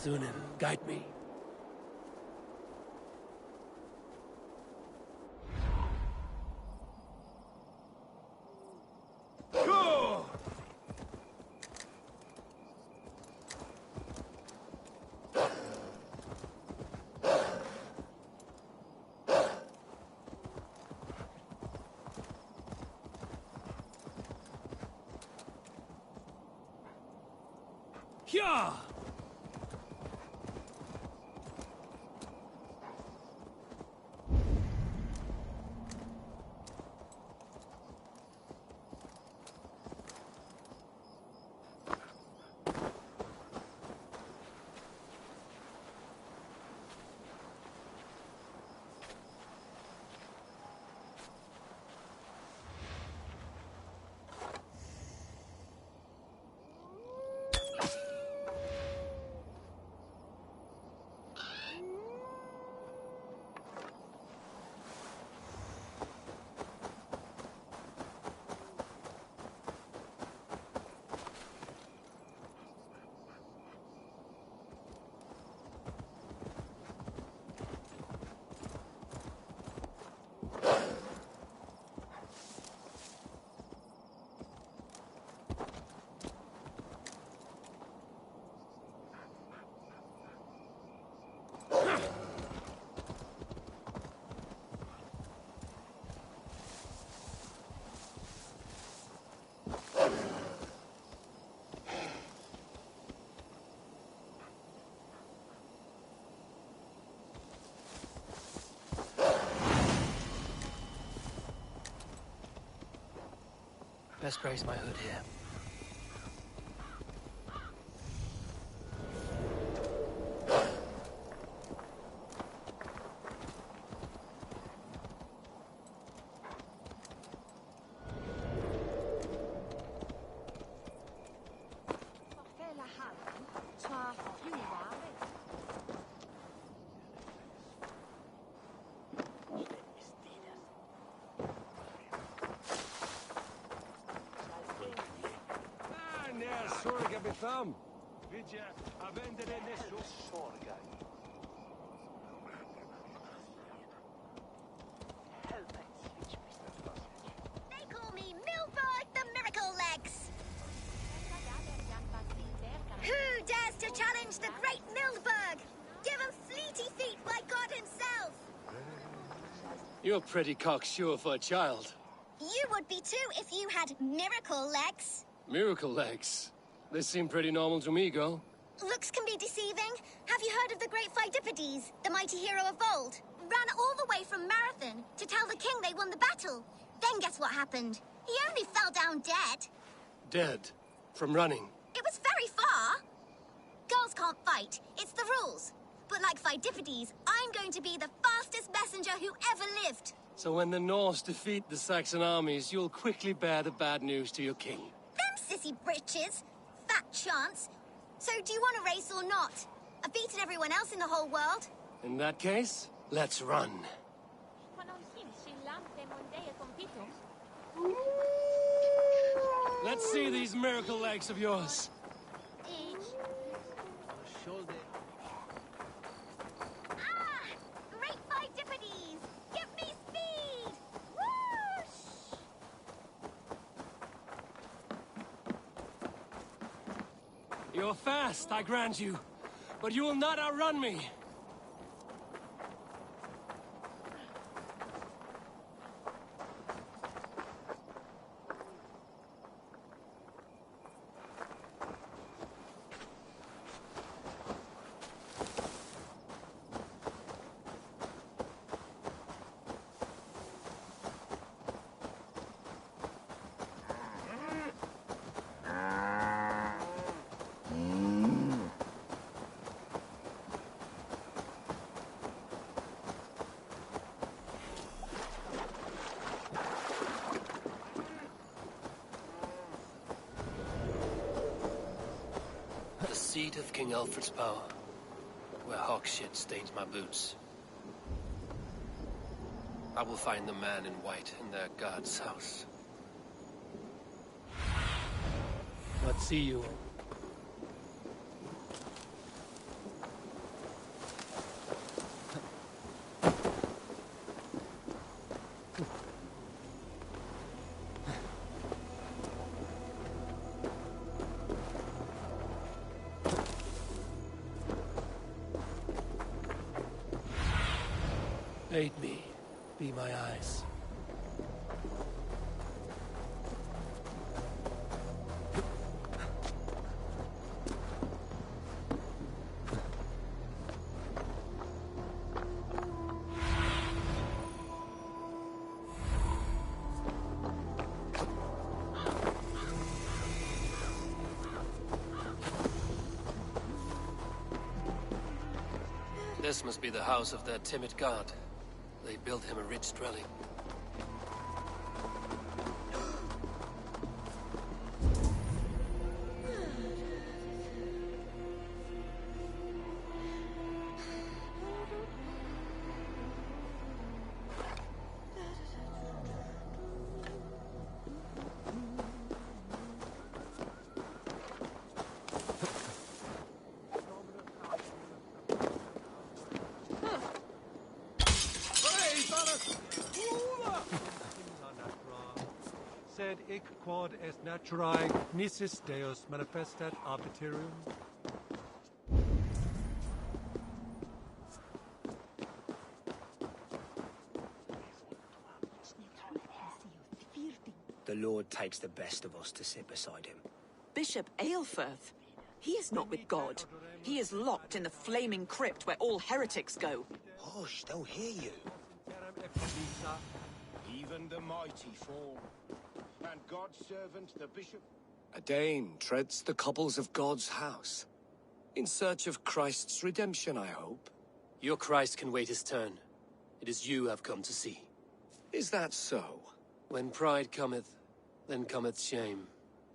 Sunan, guide me. Yeah! Best brace my hood here. Sorga befam. Vidje, a vendere nessun sorga. They call me Milborg the Miracle Legs. Who dares to challenge the great Milborg? Give him fleety feet by God himself. You're pretty cocksure for a child. You would be too if you had miracle legs. Miracle legs. They seem pretty normal to me, girl. Looks can be deceiving. Have you heard of the great VXTheDeviLsSonXV, the mighty hero of old? Ran all the way from Marathon to tell the king they won the battle. Then guess what happened? He only fell down dead. Dead? From running? It was very far. Girls can't fight. It's the rules. But like VXTheDeviLsSonXV, I'm going to be the fastest messenger who ever lived. So when the Norse defeat the Saxon armies, you'll quickly bear the bad news to your king. Them sissy britches. Fat chance. So do you want to race or not? I've beaten everyone else in the whole world. In that case, let's run. Let's see these miracle legs of yours. Ah! Great VXTheDeviLsSonXV! Give me speed! Whoosh! You're fast, I grant you. But you will not outrun me. The seat of King Alfred's power, where hawk shit stains my boots. I will find the man in white in their god's house. What see you? Aid me. Be my eyes. This must be the house of their timid god. They built him a rich dwelling. Sed hic quod est naturae nisis Deus manifestat arbitrium. The Lord takes the best of us to sit beside him. Bishop Aelfirth? He is not with God. He is locked in the flaming crypt where all heretics go. Hush, they'll hear you. Even the mighty fall. And God's servant, the bishop... A Dane treads the cobbles of God's house. In search of Christ's redemption, I hope. Your Christ can wait his turn. It is you I've come to see. Is that so? When pride cometh, then cometh shame.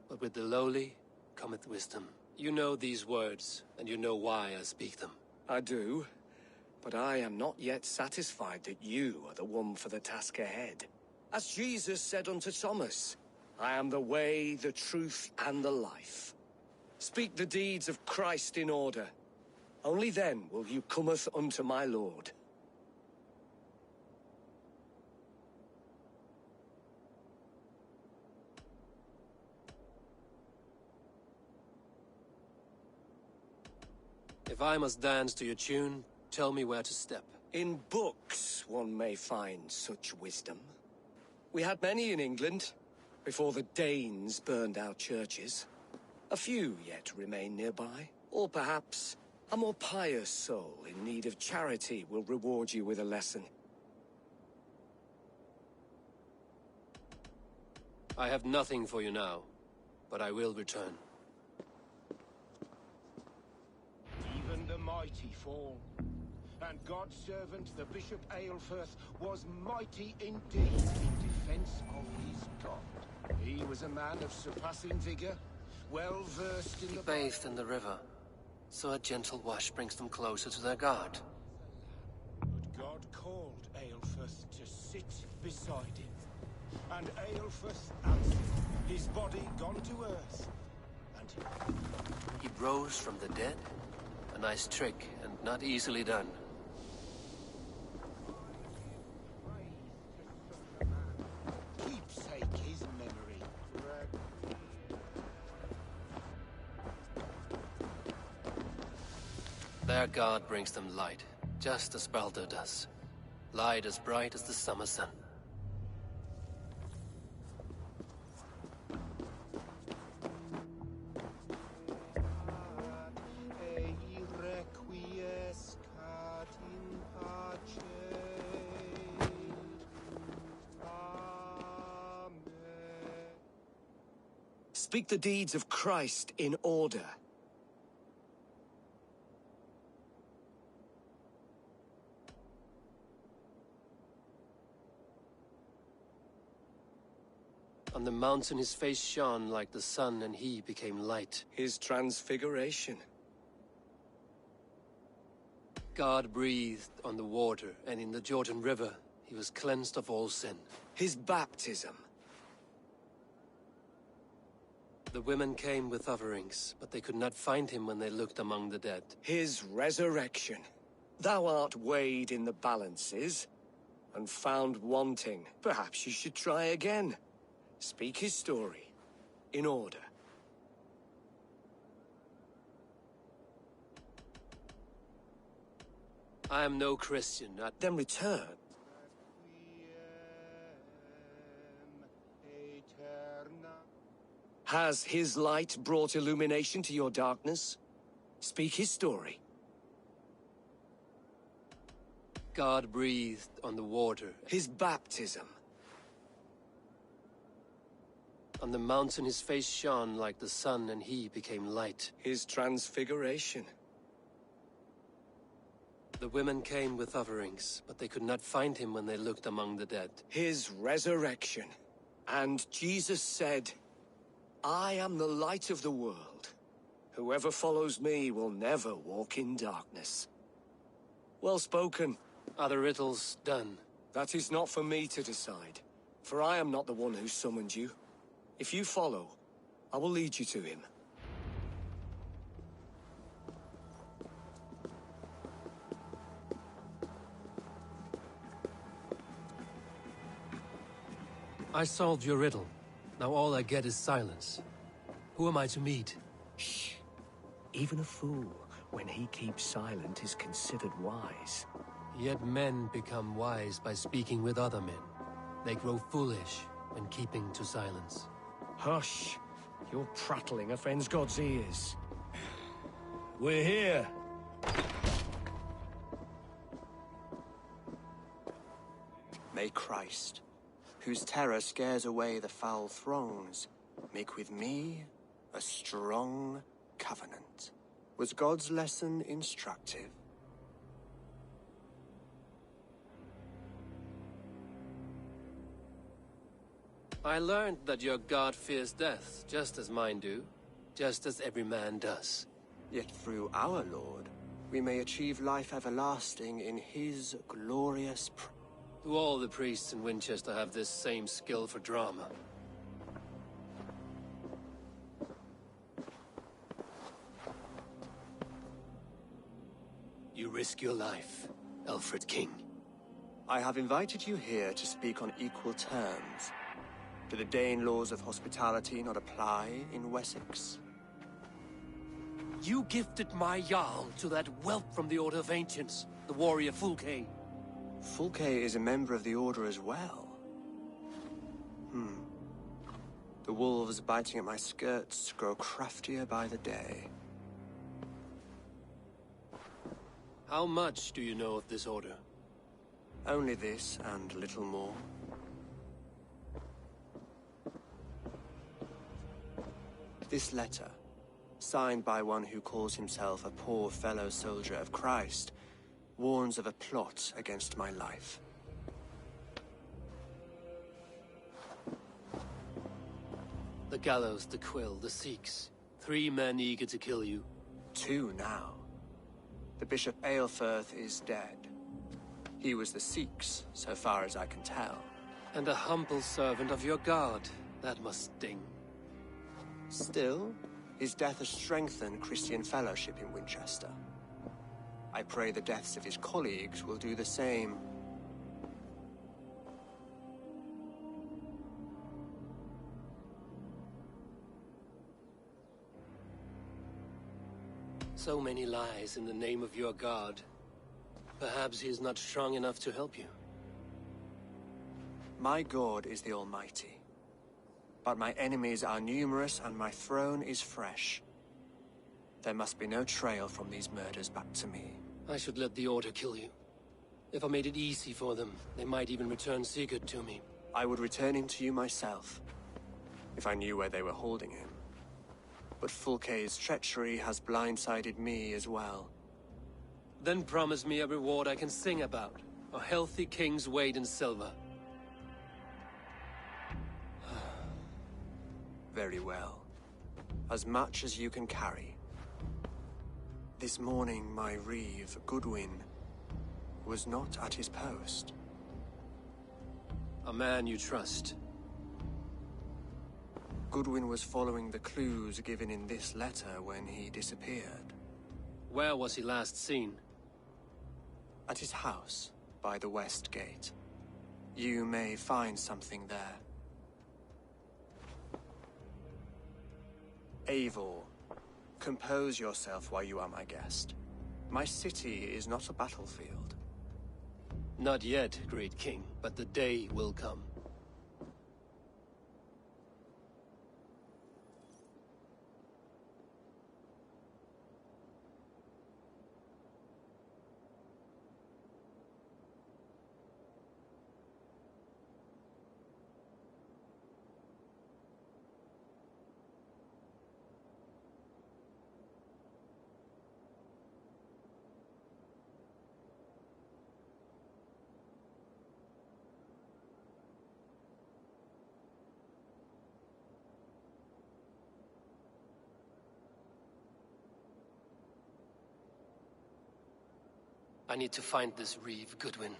But with the lowly, cometh wisdom. You know these words, and you know why I speak them. I do. But I am not yet satisfied that you are the one for the task ahead. As Jesus said unto Thomas, I am the way, the truth, and the life. Speak the deeds of Christ in order. Only then will you cometh unto my Lord. If I must dance to your tune, tell me where to step. In books one may find such wisdom. We had many in England, before the Danes burned our churches. A few yet remain nearby. Or perhaps a more pious soul in need of charity will reward you with a lesson. I have nothing for you now, but I will return. Even the mighty fall. And God's servant, the Bishop Aelfirth, was mighty indeed in defense of his God. He was a man of surpassing vigor, well versed in He the... bathed in the river, so a gentle wash brings them closer to their God. But God called Aelfirth to sit beside him. And Aelfirth answered, his body gone to earth. And He rose from the dead? A nice trick, and not easily done. keepsake his memory. Their God brings them light, just as Baldur does. Light as bright as the summer sun. Speak the deeds of Christ in order. On the mountain his face shone like the sun, and he became light. His transfiguration. God breathed on the water, and in the Jordan River he was cleansed of all sin. His baptism. The women came with offerings, but they could not find him when they looked among the dead. His resurrection. Thou art weighed in the balances, and found wanting. Perhaps you should try again. Speak his story, in order. I am no Christian. Then return, Has his light brought illumination to your darkness? Speak his story. God breathed on the water. His baptism. On the mountain his face shone like the sun, and he became light. His transfiguration. The women came with offerings, but they could not find him when they looked among the dead. His resurrection. And Jesus said, I am the light of the world. Whoever follows me will never walk in darkness. Well spoken. Are the riddles done? That is not for me to decide, for I am not the one who summoned you. If you follow, I will lead you to him. I solved your riddle. Now all I get is silence. Who am I to meet? Shh. Even a fool, when he keeps silent, is considered wise. Yet men become wise by speaking with other men. They grow foolish when keeping to silence. Hush! Your prattling offends God's ears. We're here! May Christ, whose terror scares away the foul throngs, make with me a strong covenant. Was God's lesson instructive? I learned that your God fears death, just as mine do, just as every man does. Yet through our Lord, we may achieve life everlasting in his glorious Do all the priests in Winchester have this same skill for drama? You risk your life, Alfred King. I have invited you here to speak on equal terms. Do the Dane laws of hospitality not apply in Wessex? You gifted my Jarl to that whelp from the Order of Ancients, the warrior Fulke. Fulke is a member of the Order as well. The wolves biting at my skirts grow craftier by the day. How much do you know of this Order? Only this and little more. This letter, signed by one who calls himself a poor fellow soldier of Christ, warns of a plot against my life. The gallows, the quill, the Sikhs. 3 men eager to kill you. 2 now. The Bishop Aelfirth is dead. He was the Sikhs, so far as I can tell. And a humble servant of your God. That must sting. Still, his death has strengthened Christian fellowship in Winchester. I pray the deaths of his colleagues will do the same. So many lies in the name of your God. Perhaps he is not strong enough to help you. My God is the Almighty. But my enemies are numerous and my throne is fresh. There must be no trail from these murders back to me. I should let the Order kill you. If I made it easy for them, they might even return Sigurd to me. I would return him to you myself, if I knew where they were holding him. But Fulke's treachery has blindsided me as well. Then promise me a reward I can sing about. A healthy king's weight in silver. Very well. As much as you can carry. This morning, my reeve, Goodwin, was not at his post. A man you trust. Goodwin was following the clues given in this letter when he disappeared. Where was he last seen? At his house, by the West Gate. You may find something there. Eivor, compose yourself while you are my guest. My city is not a battlefield. Not yet, great king, but the day will come. I need to find this Reeve Goodwin.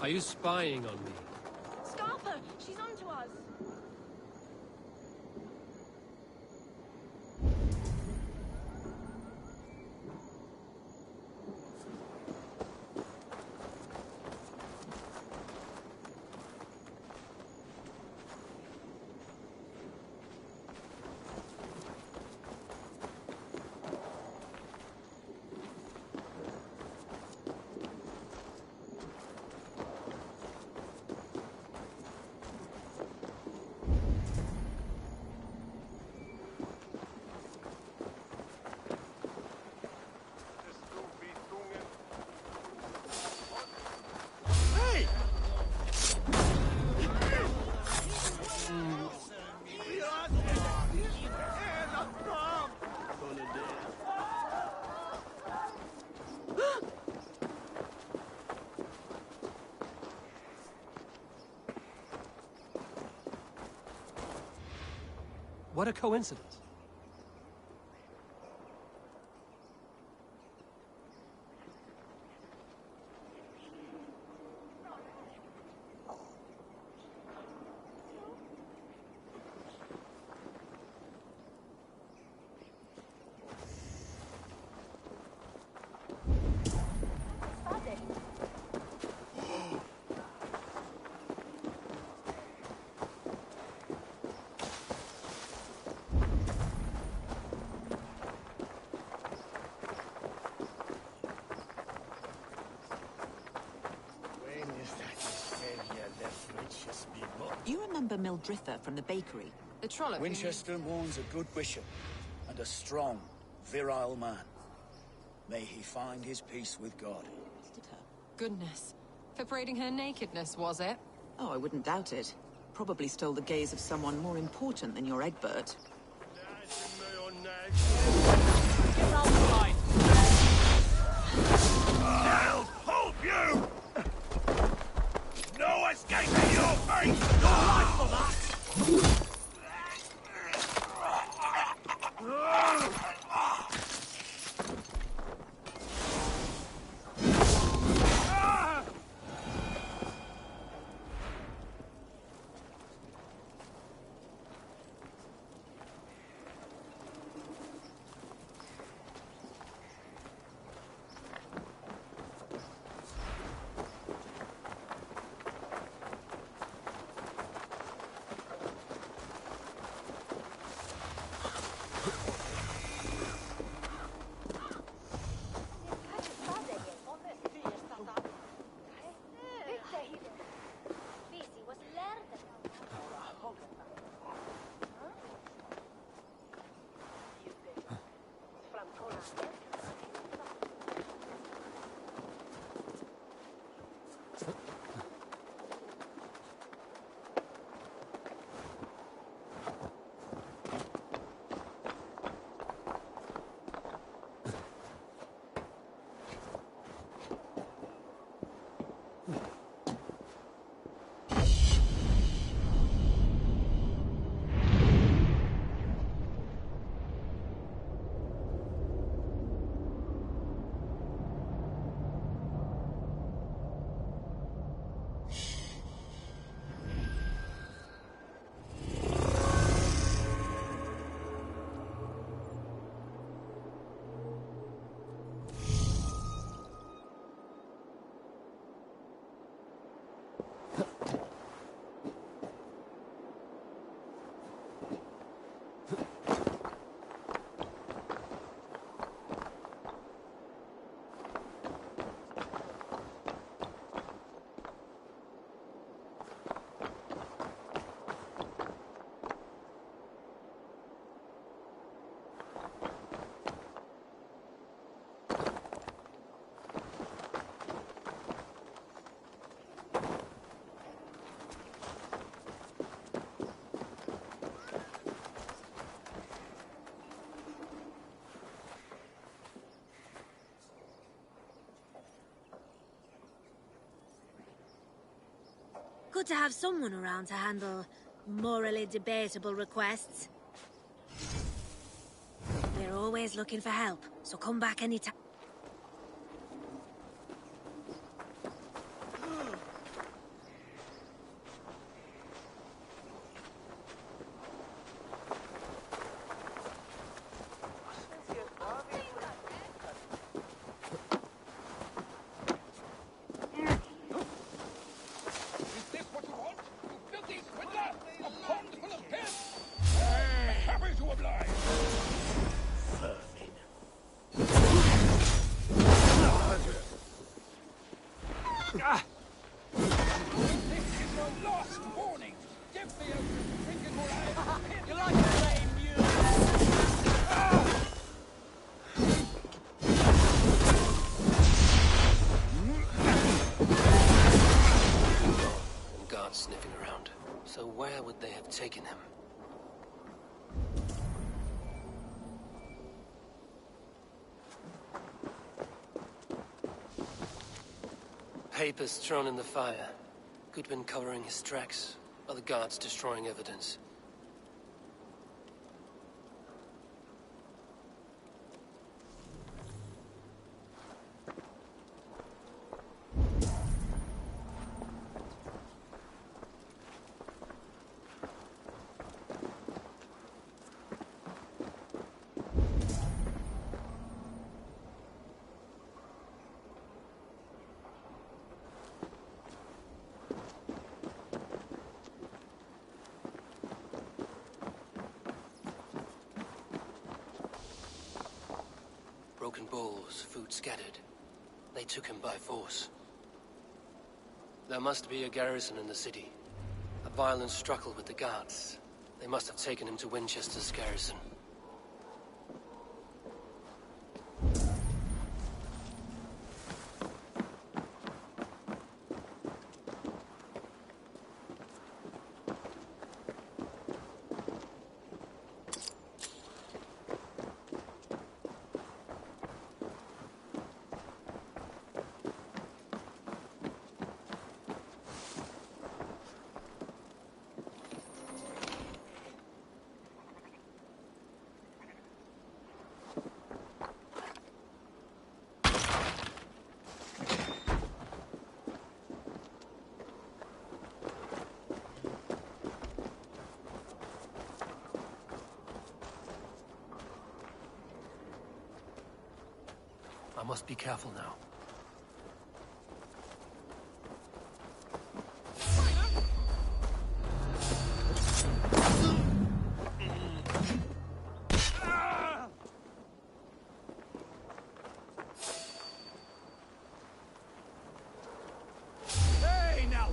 Are you spying on me? Scarper! She's onto us! What a coincidence. You remember Mildritha from the bakery? The trollop. Winchester mourns a good bishop and a strong, virile man. May he find his peace with God. Goodness. For parading her nakedness, was it? Oh, I wouldn't doubt it. Probably stole the gaze of someone more important than your Egbert. I'll help you! No escaping your fate! Your life for that! good to have someone around to handle morally debatable requests. We're always looking for help, so come back anytime. Sniffing around. So where would they have taken him? Papers thrown in the fire. Goodwin covering his tracks. Other guards destroying evidence. Broken bowls, food scattered. They took him by force. There must be a garrison in the city. A violent struggle with the guards. They must have taken him to Winchester's garrison. I must be careful now. Hey, now!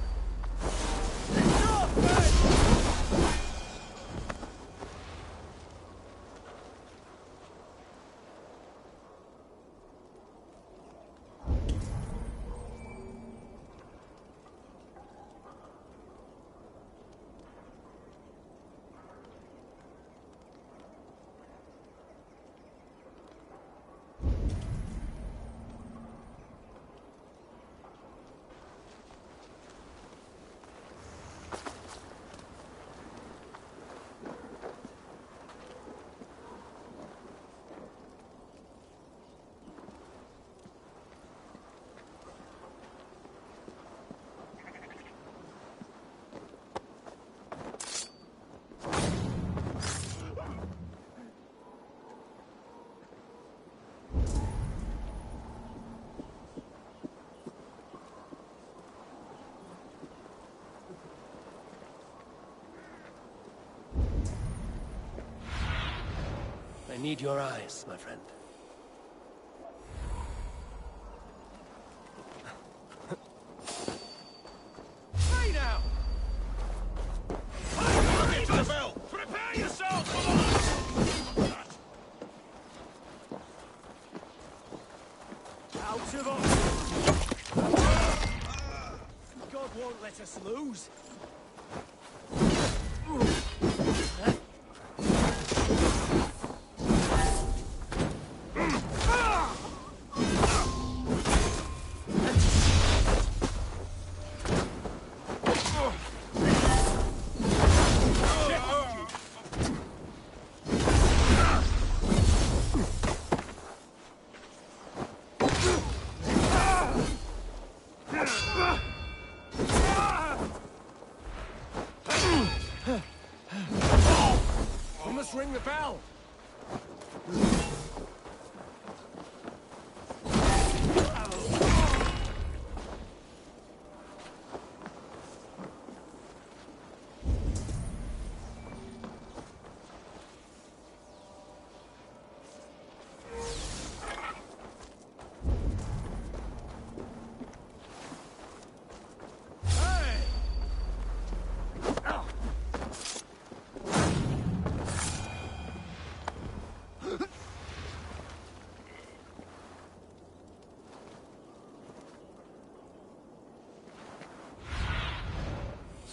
I need your eyes, my friend. Hey, now! Bell! Prepare yourself for the... Out of us! God won't let us lose. must ring the bell!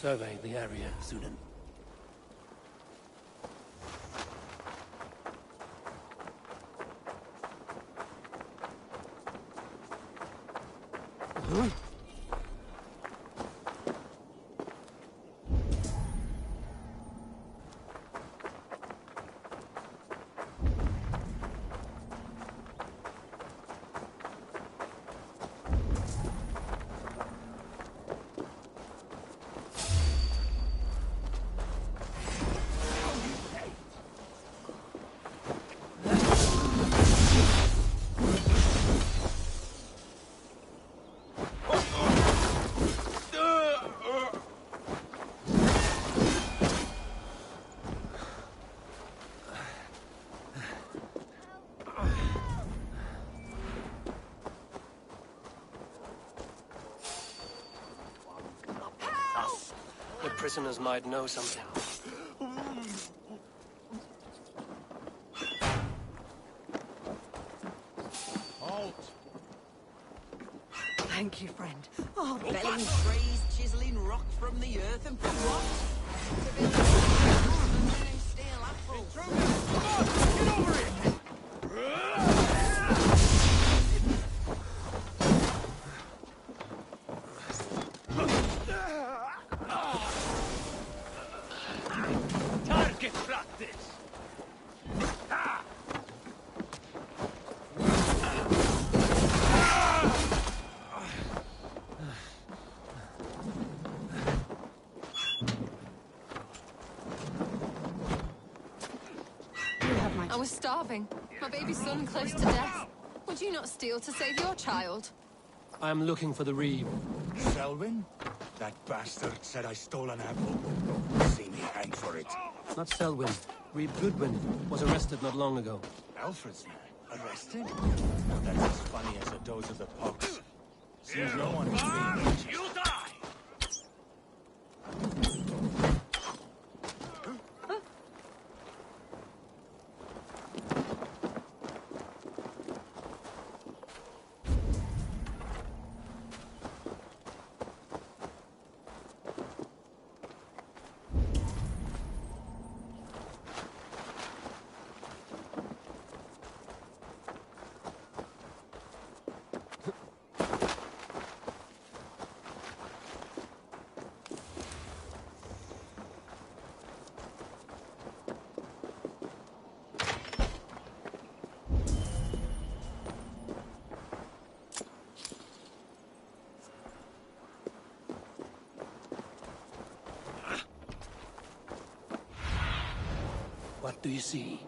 Survey the area, Sunan. The prisoners might know something. Halt! Thank you, friend. Oh, felling trees, chiseling rock from the earth, and for what? To build a steel apples. Come on! Get over here! Target practice! I was starving. My baby son close to death. Would you not steal to save your child? I am looking for the Reeve. Selwyn? That bastard said I stole an apple. See me hang for it. Not Selwyn. Reeve Goodwin was arrested not long ago. Alfred's man? Arrested? That's as funny as a dose of the pox. Seems no one is being... You die! What do you see?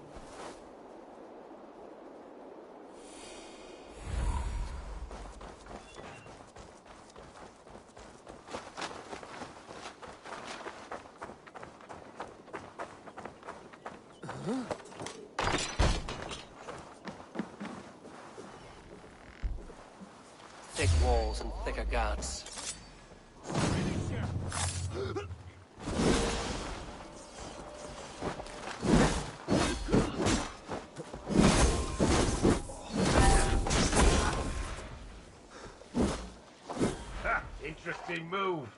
Thick walls and thicker guards. Interesting move.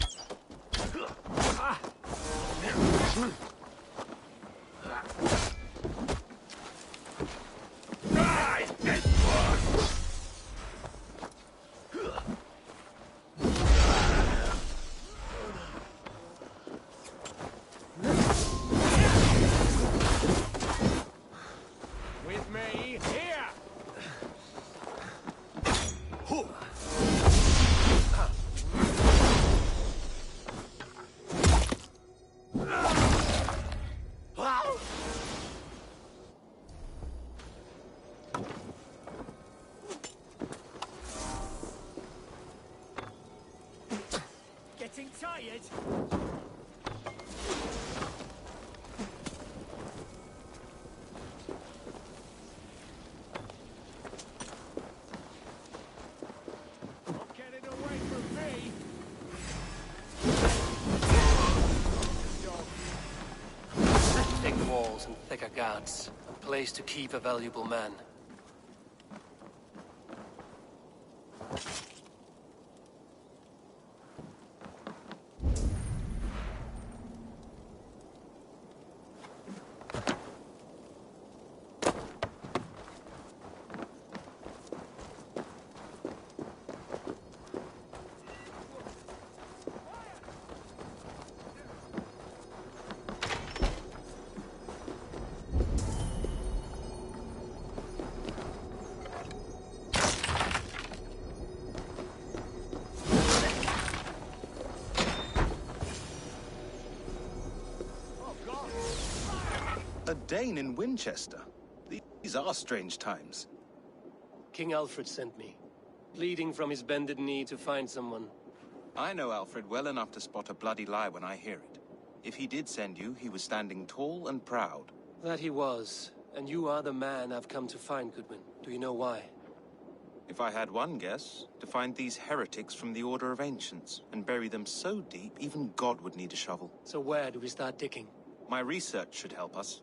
With me, here! walls and thicker guards. A place to keep a valuable man. A Dane in Winchester. These are strange times. King Alfred sent me, bleeding from his bended knee to find someone. I know Alfred well enough to spot a bloody lie when I hear it. If he did send you, he was standing tall and proud. That he was, and you are the man I've come to find, Goodwin. Do you know why? If I had one guess, to find these heretics from the Order of Ancients, and bury them so deep, even God would need a shovel. So where do we start digging? My research should help us.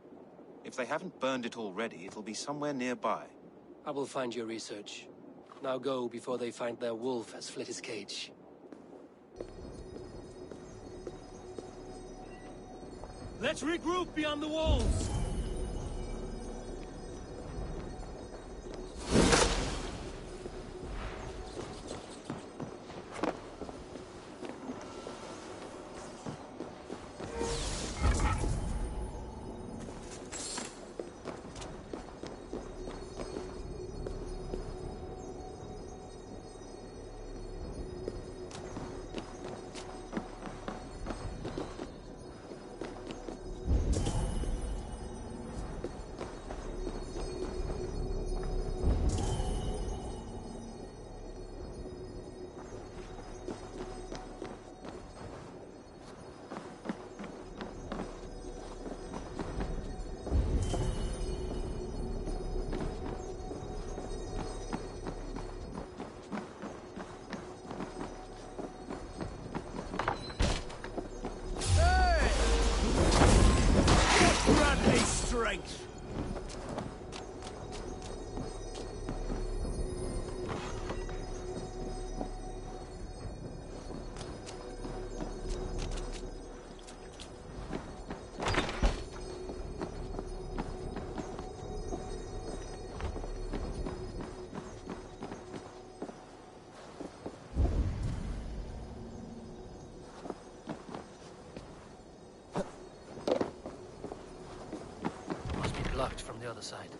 If they haven't burned it already, it'll be somewhere nearby. I will find your research. Now go before they find their wolf has fled his cage. Let's regroup beyond the walls! Strength! Blocked from the other side.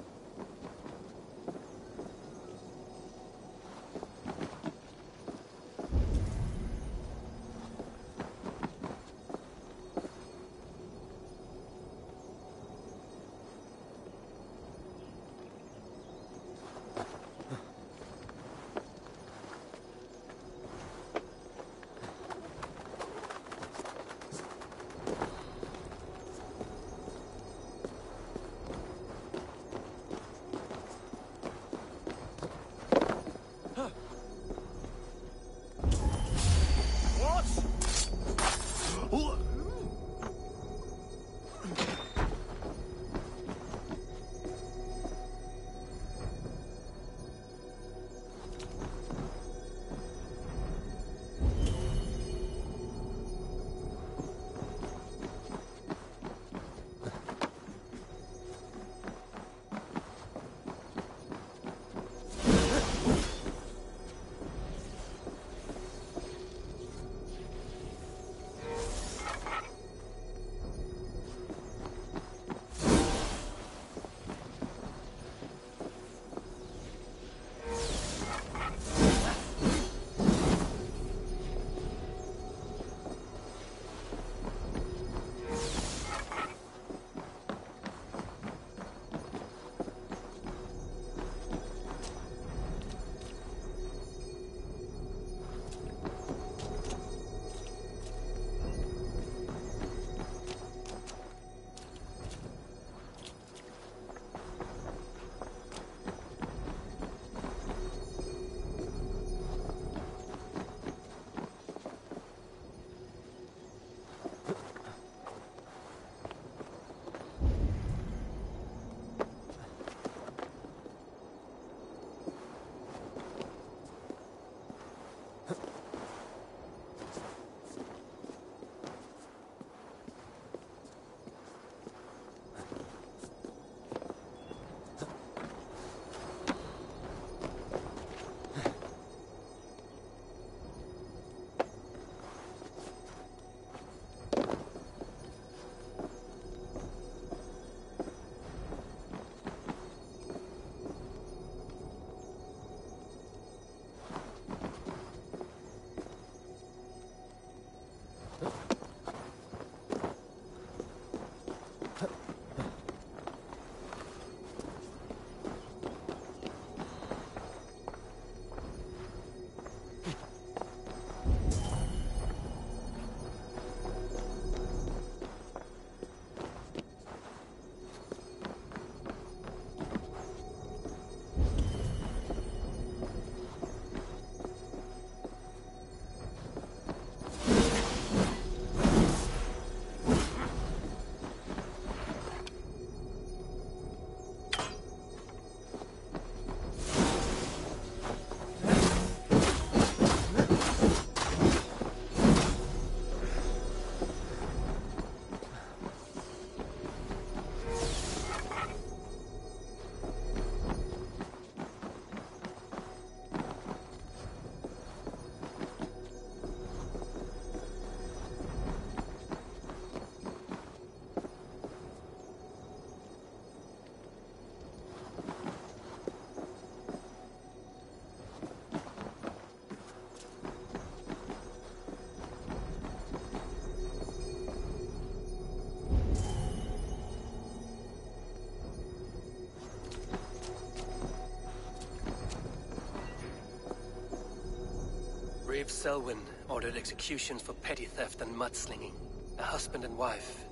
Selwyn ordered executions for petty theft and mudslinging. A husband and wife,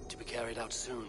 to be carried out soon.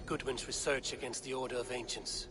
Goodwin's research against the Order of Ancients.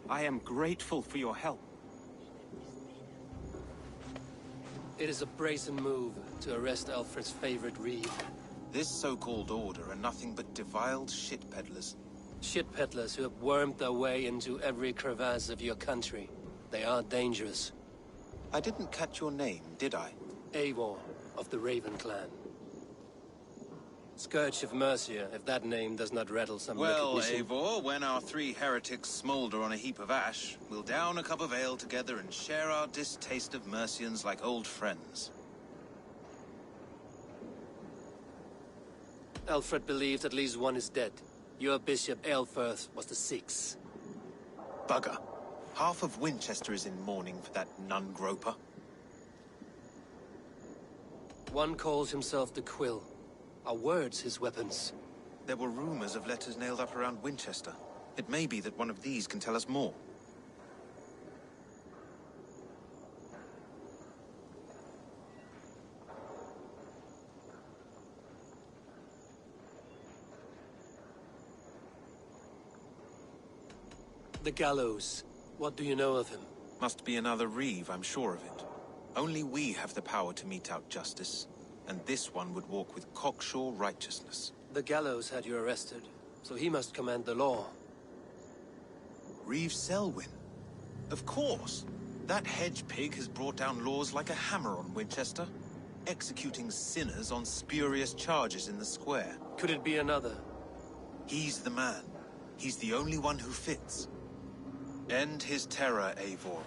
I am grateful for your help. It is a brazen move to arrest Alfred's favorite reeve. This so-called order are nothing but deviled shit peddlers. Shit peddlers who have wormed their way into every crevasse of your country. They are dangerous. I didn't catch your name, did I? Eivor, of the Raven clan. Scourge of Mercia, if that name does not rattle some recognition. Well, Eivor, when our three heretics smolder on a heap of ash, we'll down a cup of ale together and share our distaste of Mercians like old friends. Alfred believed at least one is dead. Your Bishop Aelfirth was the 6th. Bugger. Half of Winchester is in mourning for that nun-groper. One calls himself the Quill. Are words his weapons? There were rumors of letters nailed up around Winchester. It may be that one of these can tell us more. The gallows. What do you know of him? Must be another Reeve, I'm sure of it. Only we have the power to mete out justice, and this one would walk with cocksure righteousness. The gallows had you arrested, so he must command the law. Reeve Selwyn? Of course! That hedge pig has brought down laws like a hammer on Winchester, executing sinners on spurious charges in the square. Could it be another? He's the man. He's the only one who fits. End his terror, Eivor.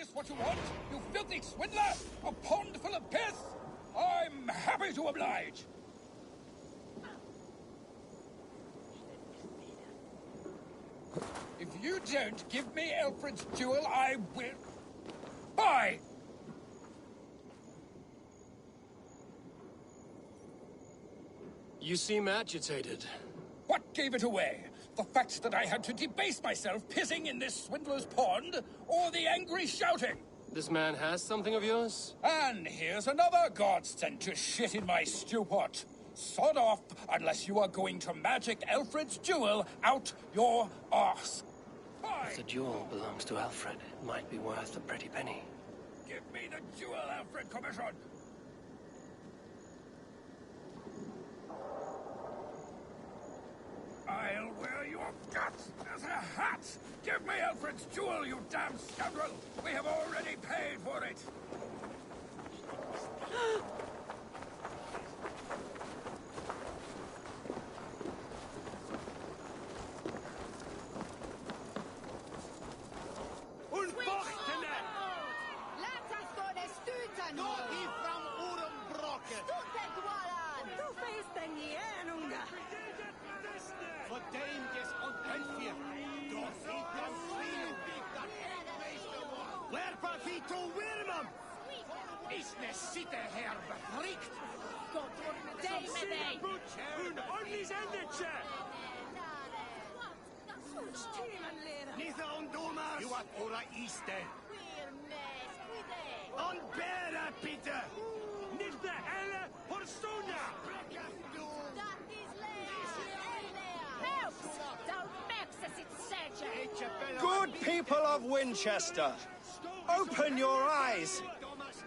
this what you want, you filthy swindler? A pond full of piss? I'm happy to oblige. If you don't give me Alfred's jewel, I will... Bye! You seem agitated. What gave it away? The fact that I had to debase myself pissing in this swindler's pond, or the angry shouting? This man has something of yours? And here's another godsend to shit in my stew pot. Sod off, unless you are going to magic Alfred's jewel out your arse. Bye. If the jewel belongs to Alfred, it might be worth a pretty penny. Give me the jewel, Alfred Commission! I'll wear your guts as a hat! Give me Alfred's jewel, you damn scoundrel! We have already paid for it! Good people of Winchester, open your eyes.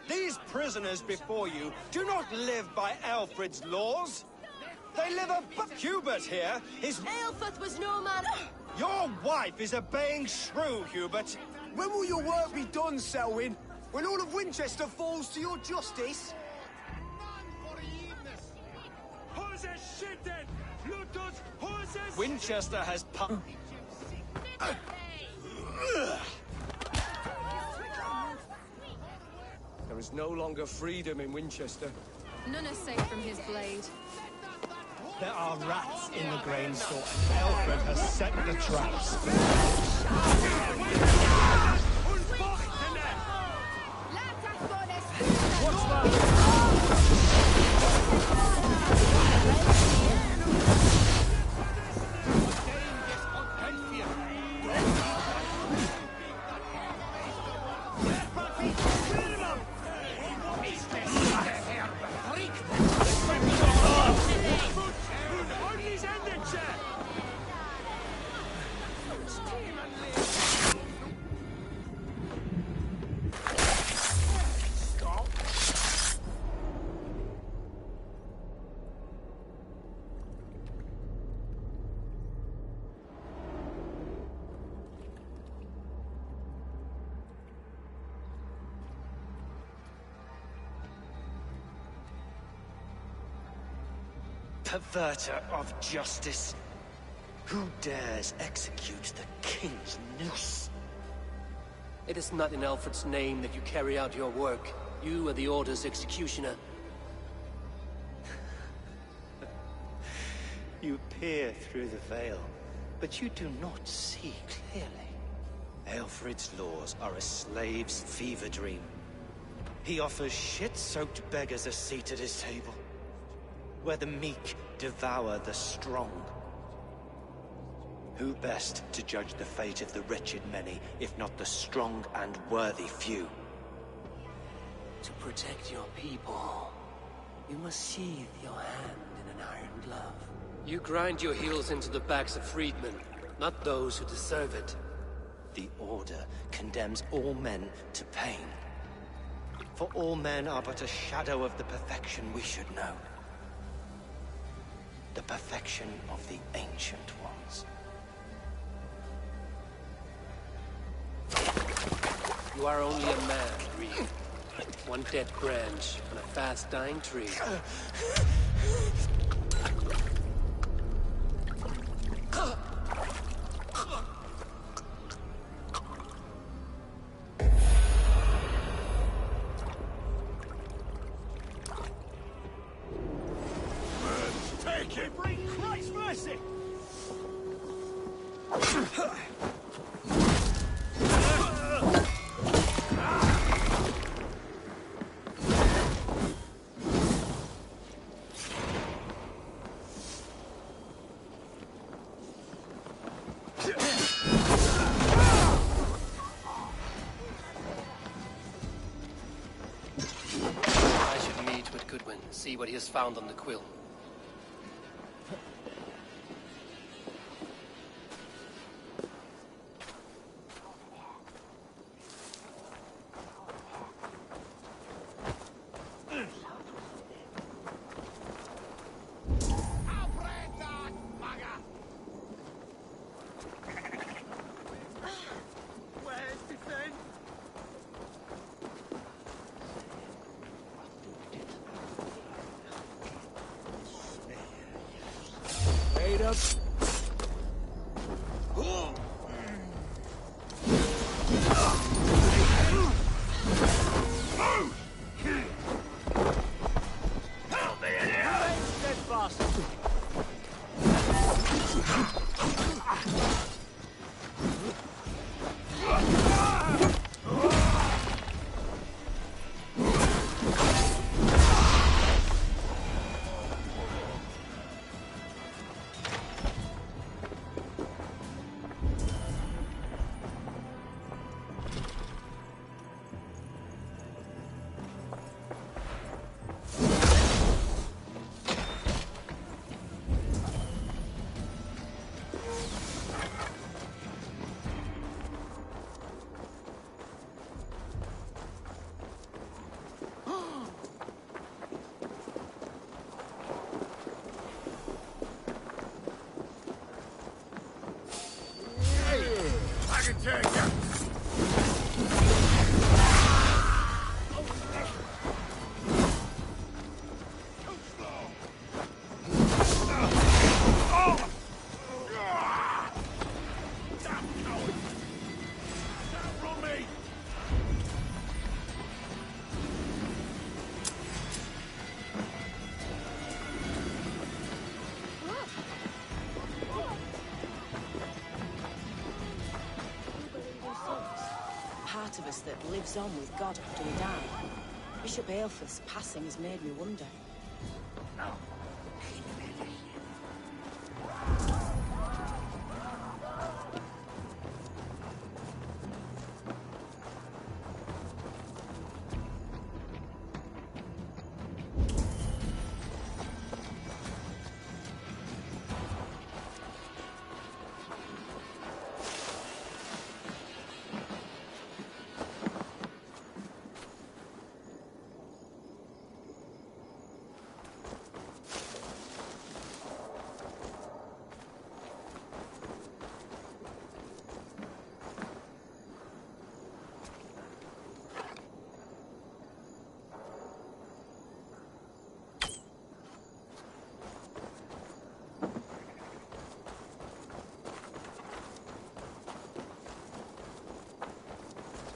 These prisoners before you do not live by Alfred's laws. They live above Hubert here. Aelfrith was no man. Your wife is obeying shrew, Hubert. When will your work be done, Selwyn? When all of Winchester falls to your justice? Winchester has There is no longer freedom in Winchester. None are safe from his blade. There are rats in the grain store. Alfred has set the traps. What's that? Perverter of justice. Who dares execute the king's noose? It is not in Alfred's name that you carry out your work. You are the Order's executioner. You peer through the veil, but you do not see clearly. Alfred's laws are a slave's fever dream. He offers shit-soaked beggars a seat at his table, where the meek devour the strong. Who best to judge the fate of the wretched many, if not the strong and worthy few? To protect your people, you must sheathe your hand in an iron glove. You grind your heels into the backs of freedmen, not those who deserve it. The Order condemns all men to pain. For all men are but a shadow of the perfection we should know. The perfection of the Ancient Ones. You are only a man, Reed. One dead branch on a fast-dying tree. See what he has found on the quill. Up. Part of us that lives on with God after we die. Bishop Aelfirth's passing has made me wonder.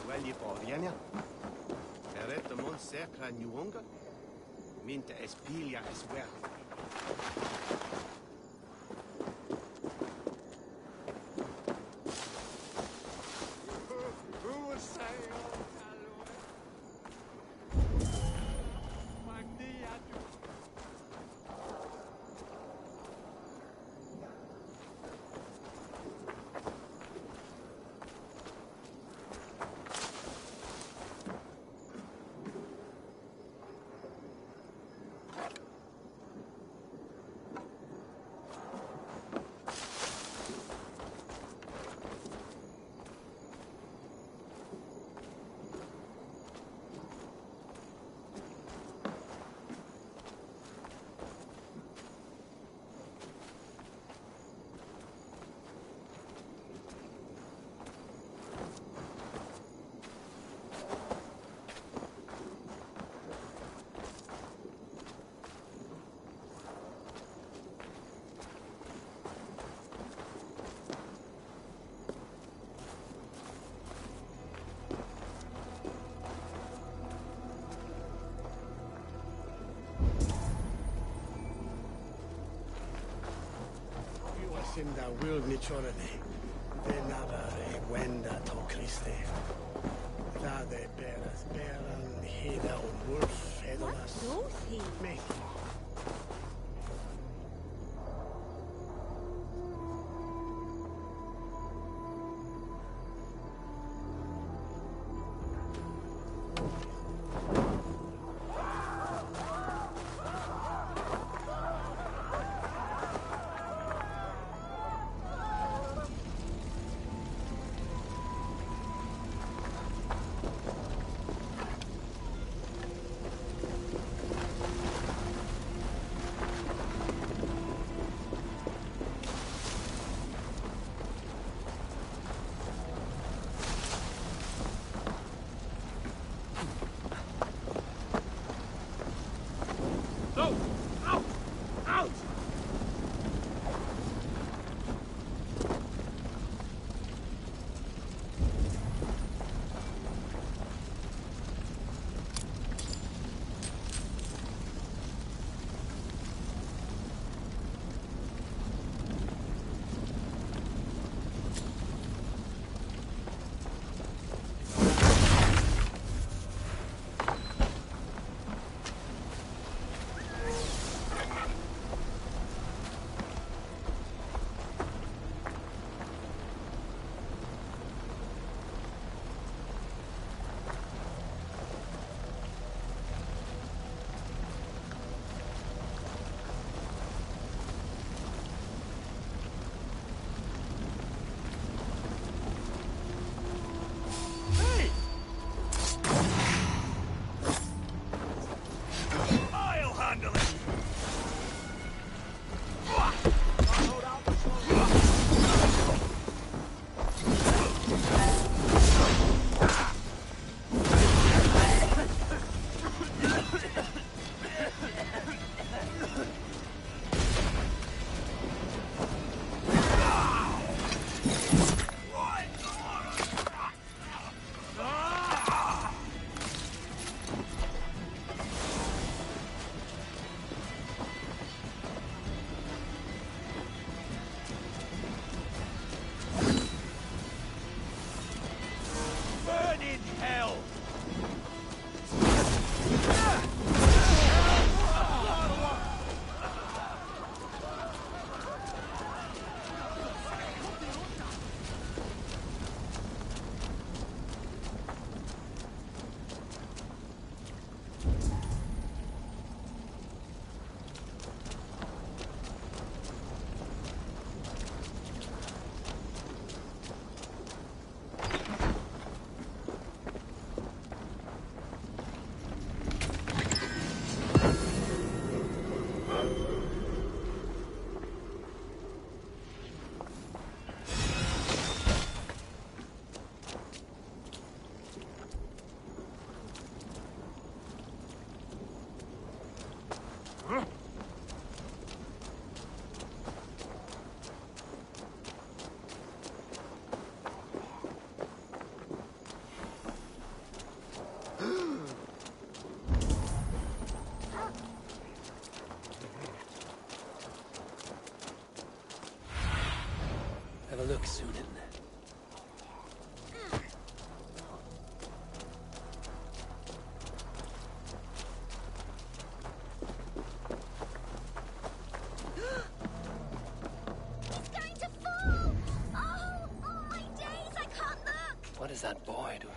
Well, Lipoviania. Eret the mon cerca nuonga. Minta espilia as well. Who would say, in the will naturally. Venavare wenda to Christi. Vade beras beran hida und wolf edolas. Dorothy? Me. Have a look, Sunan. It's going to fall! Oh, my days, I can't look! What is that boy doing?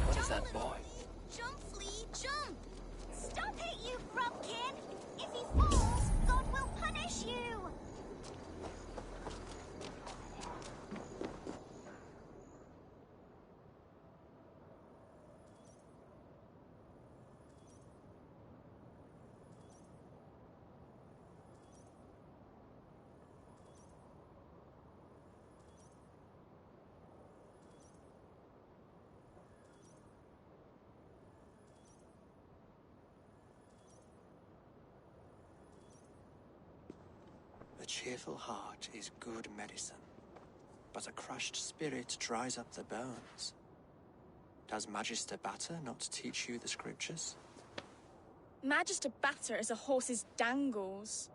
What is that boy? Jump, Flea, jump! Stop it, you grubkin! If he falls, God will punish you! A cheerful heart is good medicine, but a crushed spirit dries up the bones. Does Magister Batter not teach you the scriptures? Magister Batter is a horse's dangles.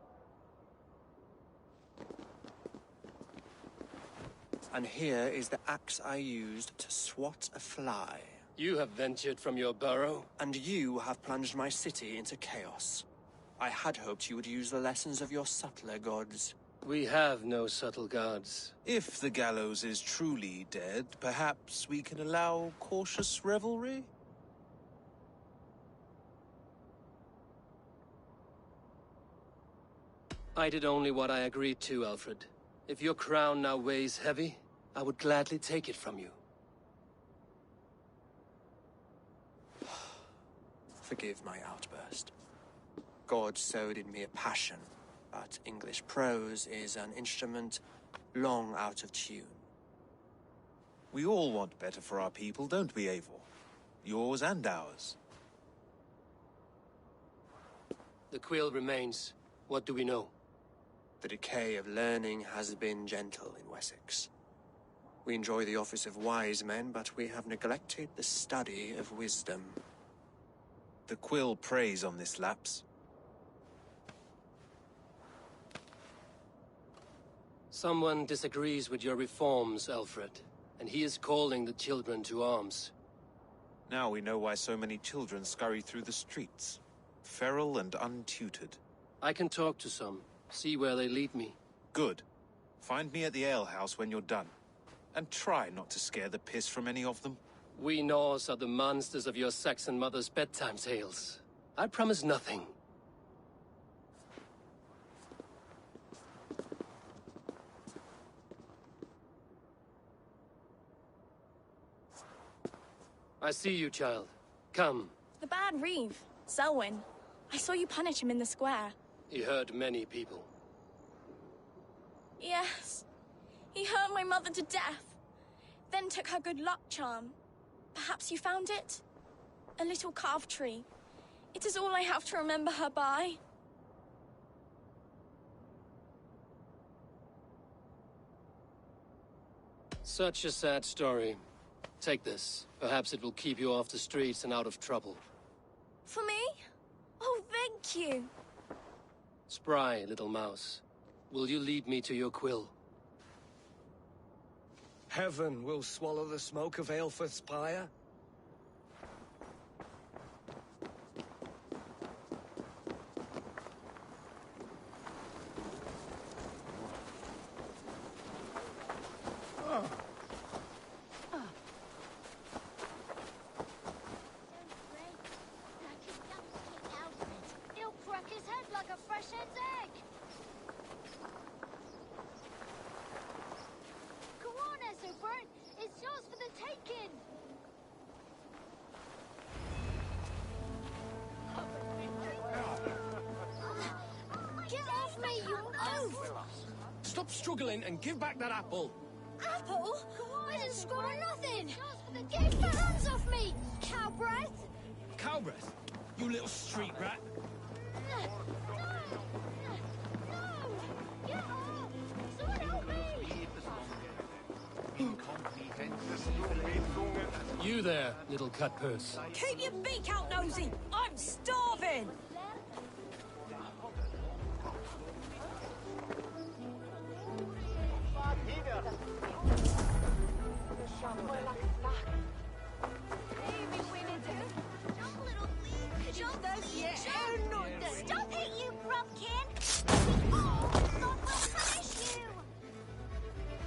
And here is the axe I used to swat a fly. You have ventured from your burrow? And you have plunged my city into chaos. I had hoped you would use the lessons of your subtler gods. We have no subtle gods. If the gallows is truly dead, perhaps we can allow cautious revelry? I did only what I agreed to, Alfred. If your crown now weighs heavy, I would gladly take it from you. Forgive my outburst. God sowed in me a passion, but English prose is an instrument long out of tune. We all want better for our people, don't we, Eivor? Yours and ours. The quill remains. What do we know? The decay of learning has been gentle in Wessex. We enjoy the office of wise men, but we have neglected the study of wisdom. The quill preys on this lapse. Someone disagrees with your reforms, Alfred, and he is calling the children to arms. Now we know why so many children scurry through the streets, feral and untutored. I can talk to some, see where they lead me. Good. Find me at the alehouse when you're done. And try not to scare the piss from any of them. We Norse are the monsters of your Saxon mother's bedtime tales. I promise nothing. I see you, child. Come. The bad Reeve, Selwyn. I saw you punish him in the square. He hurt many people. Yes. He hurt my mother to death. Then took her good luck charm. Perhaps you found it? A little carved tree. It is all I have to remember her by. Such a sad story. Take this. Perhaps it will keep you off the streets and out of trouble. For me? Oh, thank you. Spry, little mouse. Will you lead me to your quill? Heaven will swallow the smoke of Aelfrith's pyre. He'll crack his head like a fresh hen's egg. Go on, Essobert. It's yours for the taking. Get off me, you oaf! Stop struggling and give back that apple. Apple? I didn't score nothing. Get your hands off me, cow breath! Cow breath? You little street rat. Get off! Someone help me! You there, little cutpurse. Keep your beak out, Nosy! I'm starving! Stop it, you grubkin! Oh, God will punish you!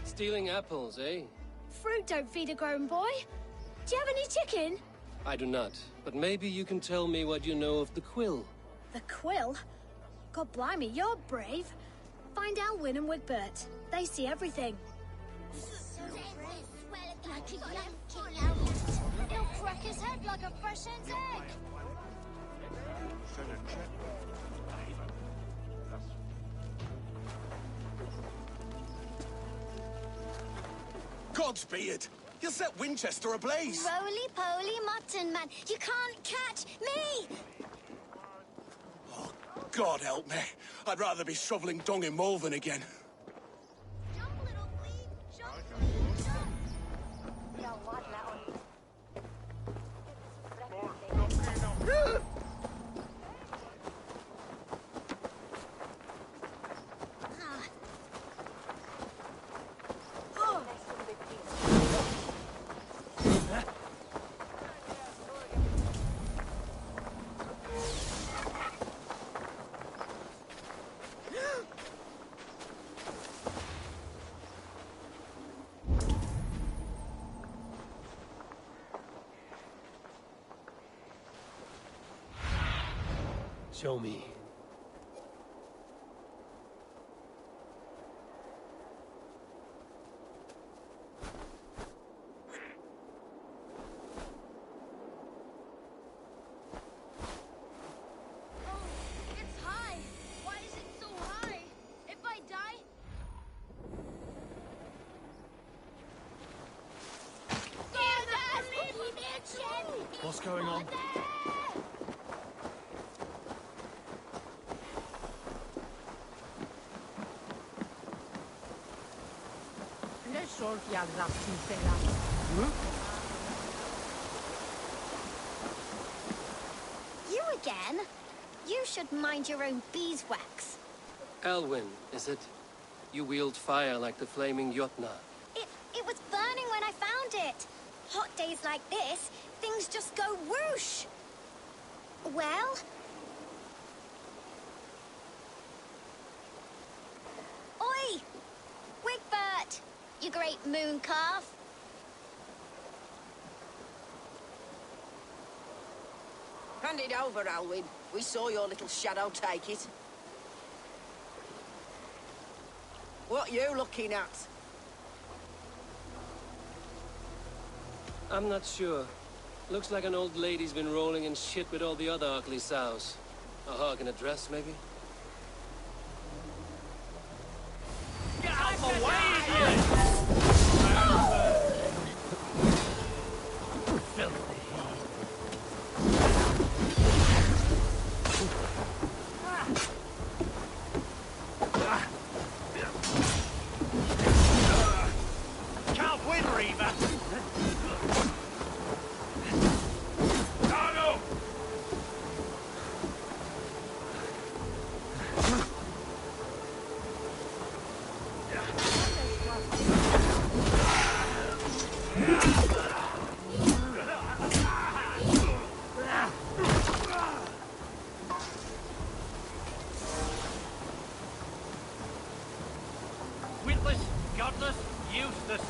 Stealing apples, eh? Fruit don't feed a grown boy. Do you have any chicken? I do not, but maybe you can tell me what you know of the quill. The quill? God blimey, you're brave. Find Alwyn and Wigbert. They see everything. He'll crack his head like a fresh hen's egg. Godspeed! You'll set Winchester ablaze! Roly-poly mutton man, you can't catch me! God help me. I'd rather be shoveling dung in Malvern again. Show me. It's high. Why is it so high? If I die... What's going on? You again? You should mind your own beeswax. Elwyn, is it? You wield fire like the flaming Jotna. It was burning when I found it. Hot days like this, things just go whoosh. Well? Oi! Wigbert! You great moon calf. Hand it over, Alwyn. We saw your little shadow take it. What you looking at? I'm not sure. Looks like an old lady's been rolling in shit with all the other ugly sows. A hog in a dress, maybe? Get out my way, Can't win, Reaver! Witless, godless, useless.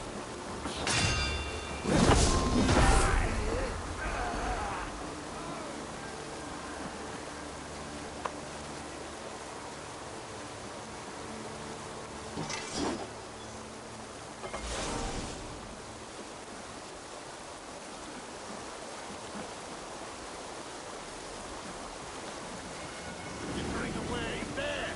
Bring away, there!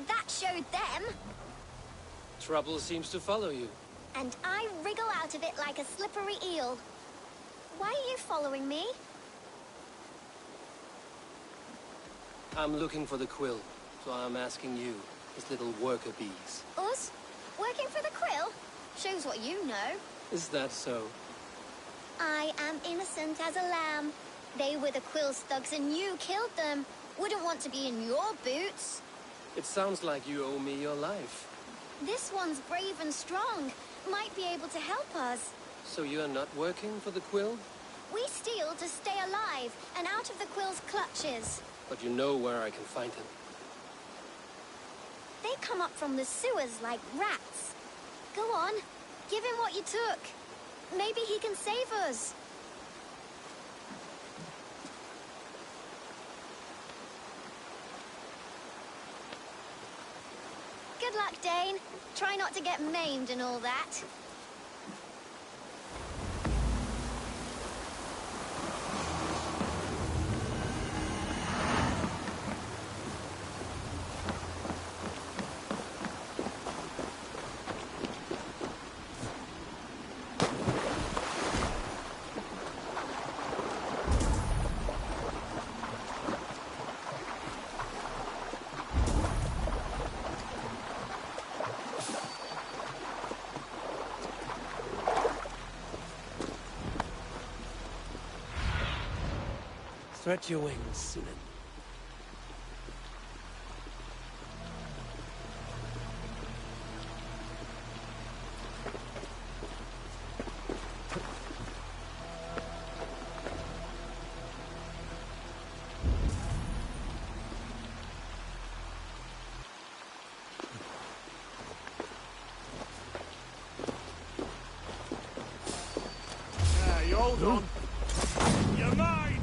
That showed them. Trouble seems to follow you. And I wriggle out of it like a slippery eel. Why are you following me? I'm looking for the quill, so I'm asking you, his little worker bees. Us? Working for the quill? Shows what you know. Is that so? I am innocent as a lamb. They were the quill's thugs and you killed them. Wouldn't want to be in your boots. It sounds like you owe me your life. This one's brave and strong. Might be able to help us. So you're not working for the quill? We steal to stay alive and out of the quill's clutches. But you know where I can find him. They come up from the sewers like rats. Go on, give him what you took. Maybe he can save us. Good luck, Dane. Try not to get maimed and all that. Stretch your wings, Sunan. You hold on. You're mine!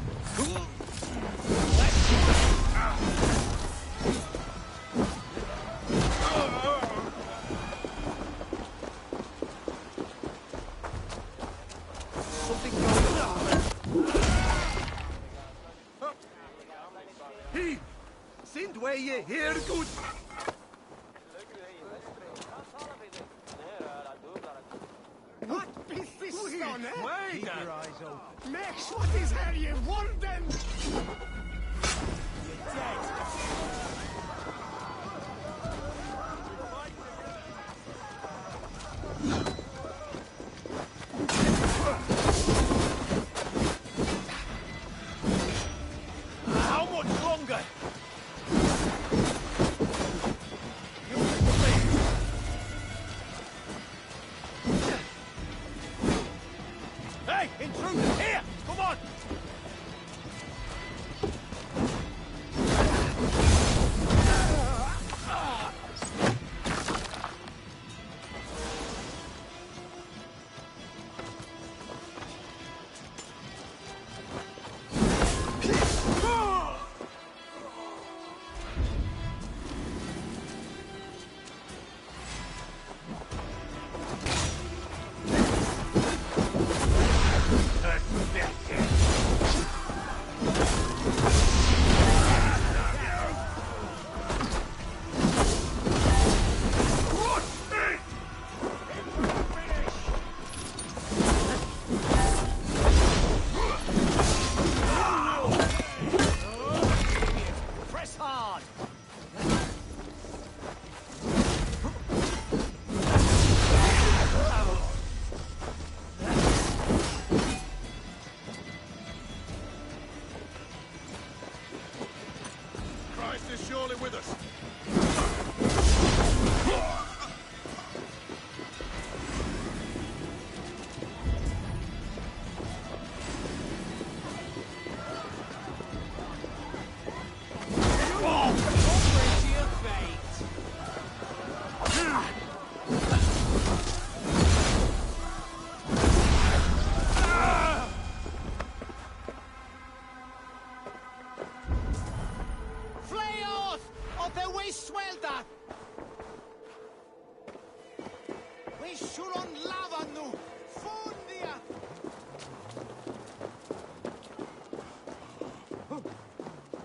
Something going on. Hey! Sind where you here, good? What is this on, eh? Keep your eyes open. Max, what is here you want them? You're dead. How much longer? Hey, intruders, here! Come on! Press hard! Christ is surely with us. Flay off! Of the way swelda! We should on lava nu! Fundia!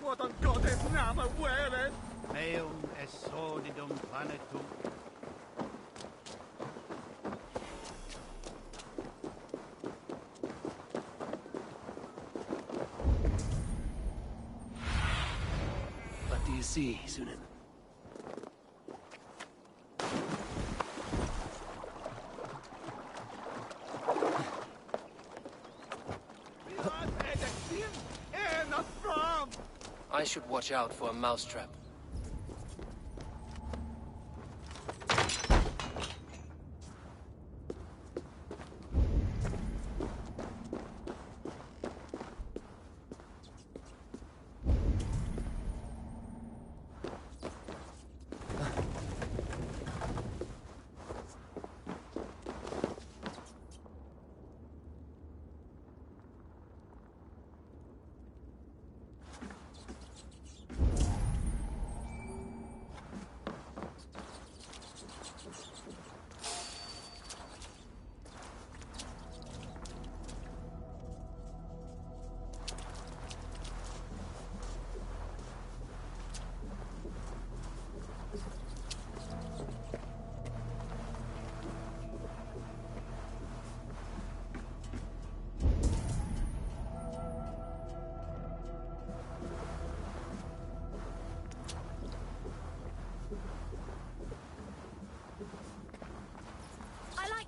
What on goddess nama where? Meum es sordidum planetum. What do you see, Sunan? I should watch out for a mousetrap.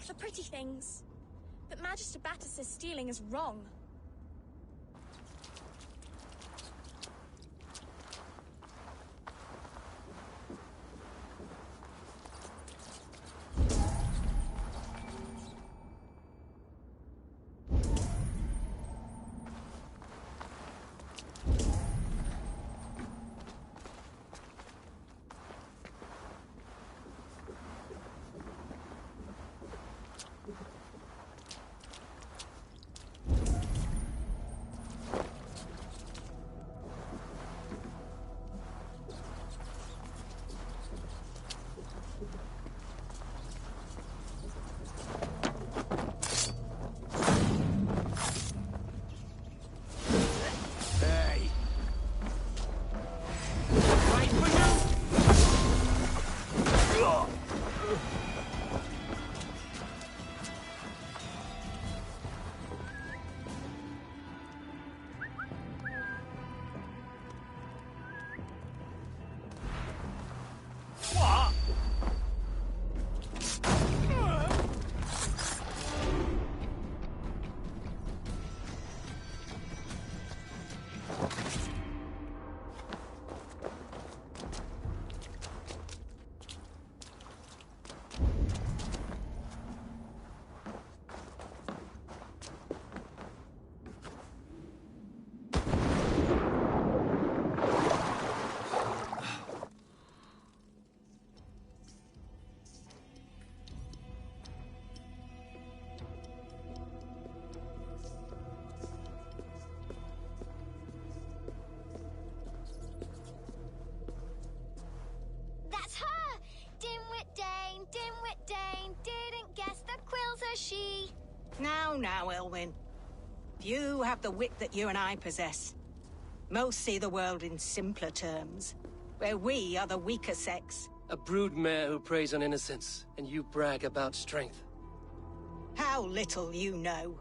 The pretty things. But Magister Battus says stealing is wrong. Mushy! Now, Elwyn. You have the wit that you and I possess. Most see the world in simpler terms, where we are the weaker sex. A broodmare who preys on innocence, and you brag about strength. How little you know.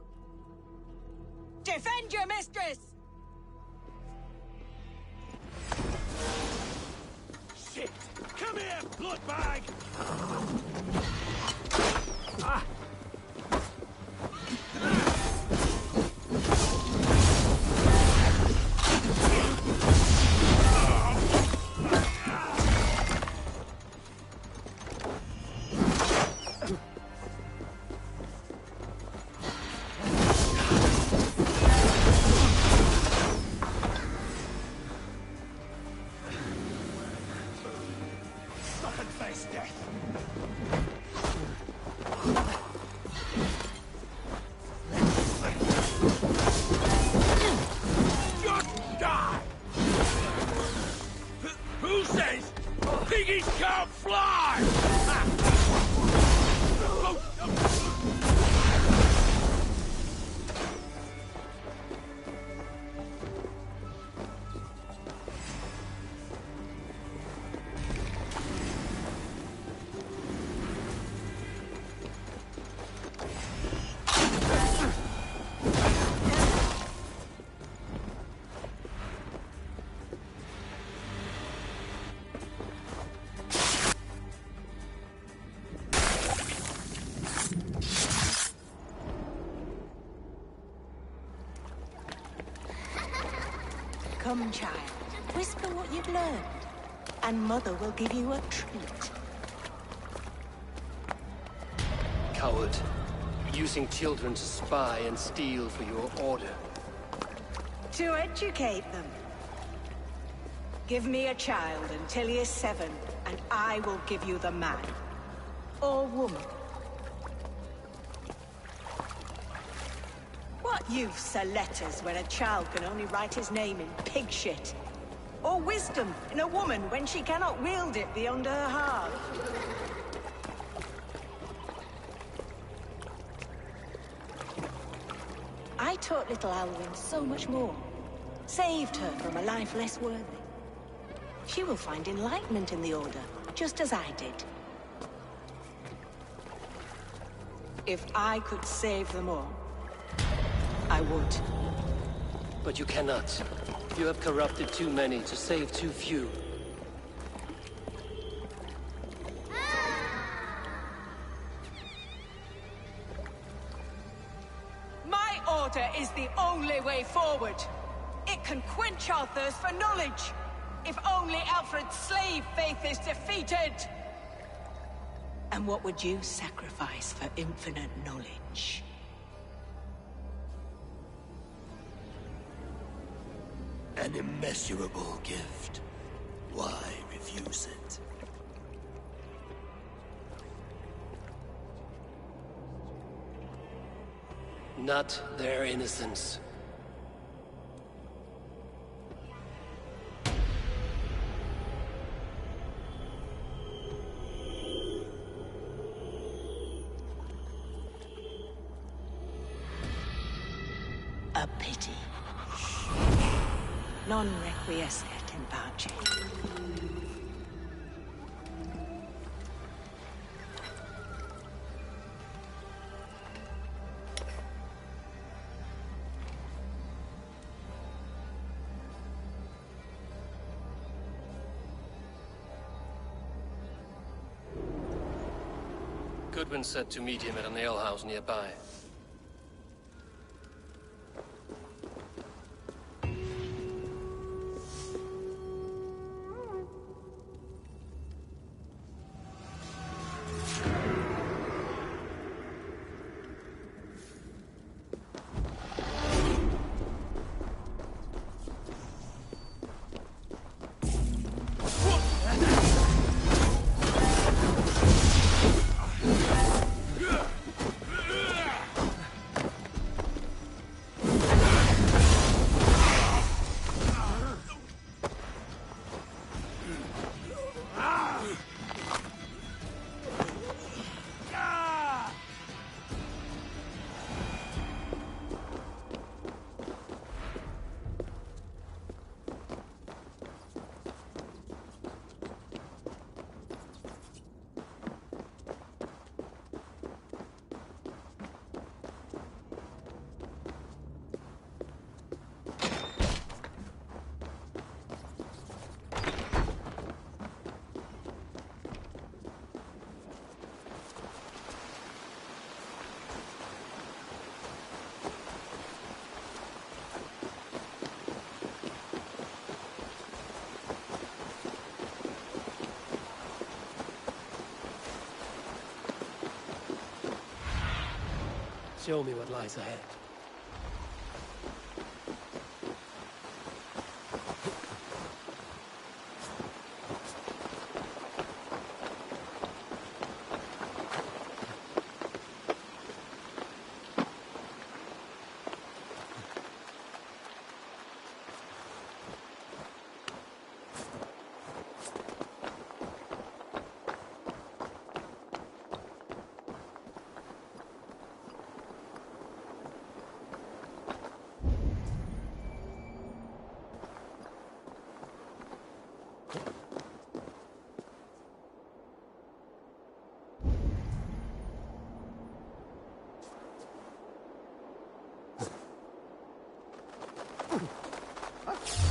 Defend your mistress! Shit! Come here, bloodbag! Ah! Come, child. Whisper what you've learned, and Mother will give you a treat. Coward. Using children to spy and steal for your order. To educate them. Give me a child until he is 7, and I will give you the man. Or woman. What use are letters when a child can only write his name in pig shit? Or wisdom in a woman when she cannot wield it beyond her heart? I taught little Alwyn so much more. Saved her from a life less worthy. She will find enlightenment in the Order, just as I did. If I could save them all, I would. But you cannot. You have corrupted too many to save too few. My order is the only way forward. It can quench our thirst for knowledge. If only Alfred's slave faith is defeated. And what would you sacrifice for infinite knowledge? An immeasurable gift. Why refuse it? Not their innocence. A pity. Non requiescat in pace. Goodwin said to meet him at an alehouse nearby. Show me what lies ahead.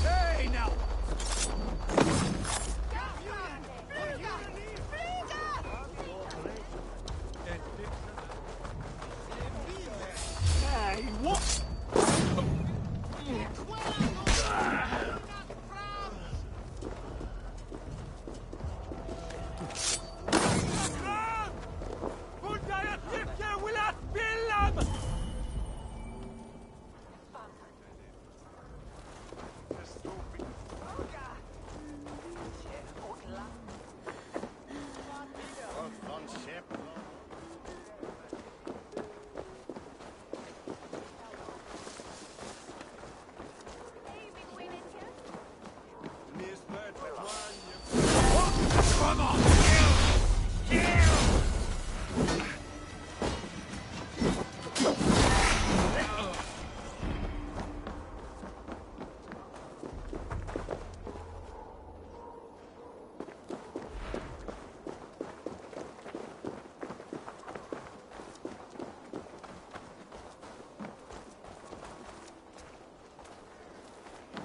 Hey, now! Hey, what? Come on! Kill!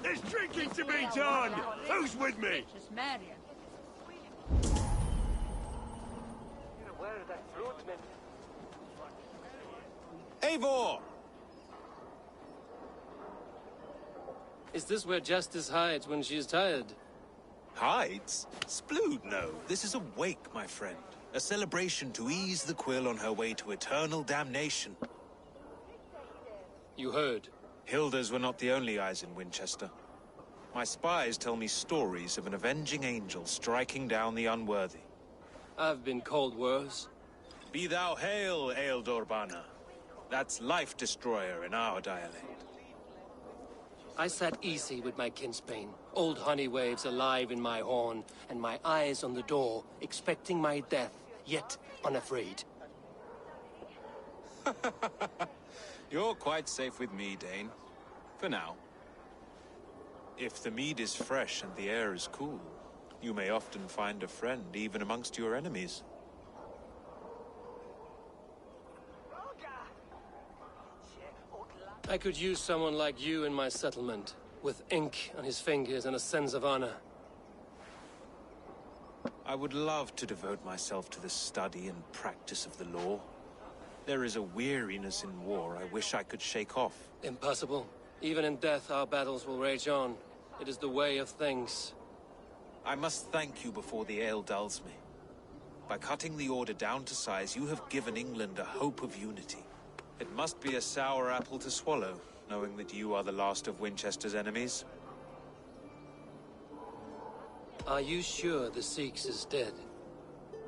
There's drinking to be done! Who's with me? Eivor! Is this where Justice hides when she is tired? Hides? Splood, no. This is a wake, my friend. A celebration to ease the quill on her way to eternal damnation. You heard. Hilda's were not the only eyes in Winchester. My spies tell me stories of an avenging angel striking down the unworthy. I've been called worse. Be thou hail, Ealdorbanna. That's Life Destroyer in our dialect. I sat easy with my kinsbane, old honey waves alive in my horn, and my eyes on the door, expecting my death, yet unafraid. You're quite safe with me, Dane. For now. If the mead is fresh and the air is cool, you may often find a friend even amongst your enemies. I could use someone like you in my settlement, with ink on his fingers and a sense of honor. I would love to devote myself to the study and practice of the law. There is a weariness in war I wish I could shake off. Impossible. Even in death, our battles will rage on. It is the way of things. I must thank you before the ale dulls me. By cutting the order down to size, you have given England a hope of unity. It must be a sour apple to swallow, knowing that you are the last of Winchester's enemies. Are you sure the Sikhs is dead?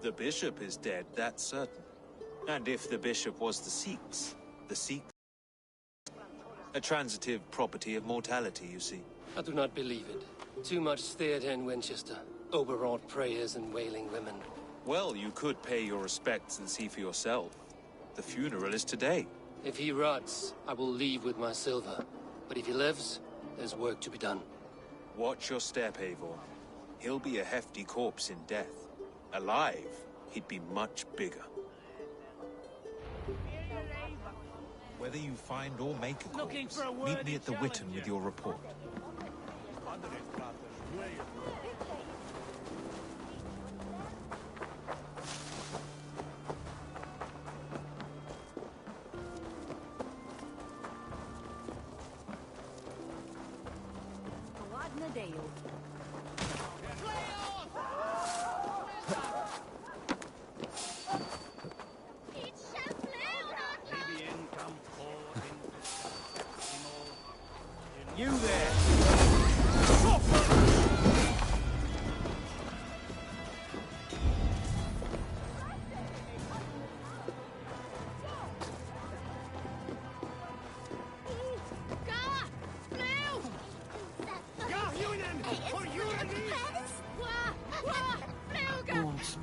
The bishop is dead, that's certain. And if the bishop was the Sikhs... A transitive property of mortality, you see. I do not believe it. Too much theatre in Winchester. Overwrought prayers and wailing women. Well, you could pay your respects and see for yourself. The funeral is today. If he rots, I will leave with my silver. But if he lives, there's work to be done. Watch your step, Eivor. He'll be a hefty corpse in death. Alive, he'd be much bigger. Whether you find or make a corpse, meet me at the Witten with your report.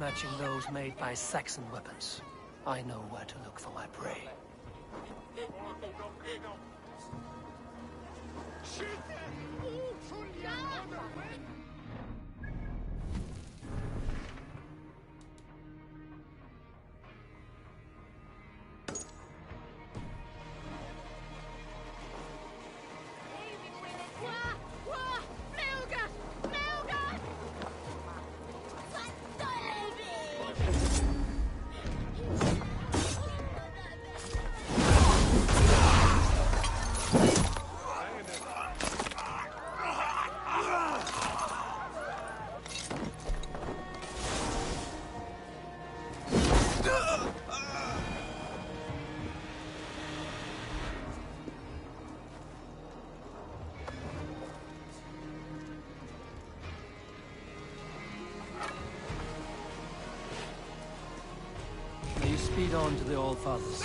matching those made by Saxon weapons. I know where to look for my prey. Speed on to the All-Father's.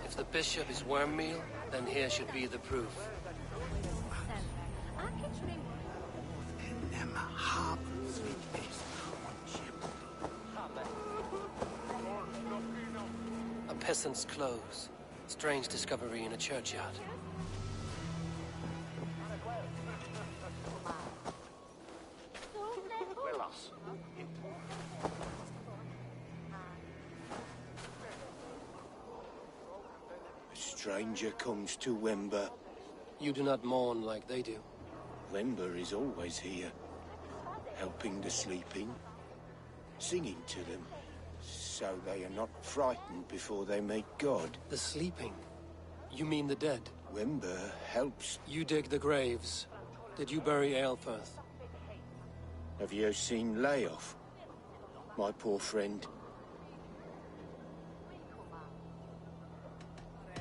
If the bishop is worm meal, then here should be the proof. A peasant's clothes. Strange discovery in a churchyard. Stranger comes to Wember. You do not mourn like they do. Wember is always here, helping the sleeping, singing to them, so they are not frightened before they meet God. The sleeping? You mean the dead? Wember helps. You dig the graves. Did you bury Aelfirth? Have you seen Layoff? My poor friend.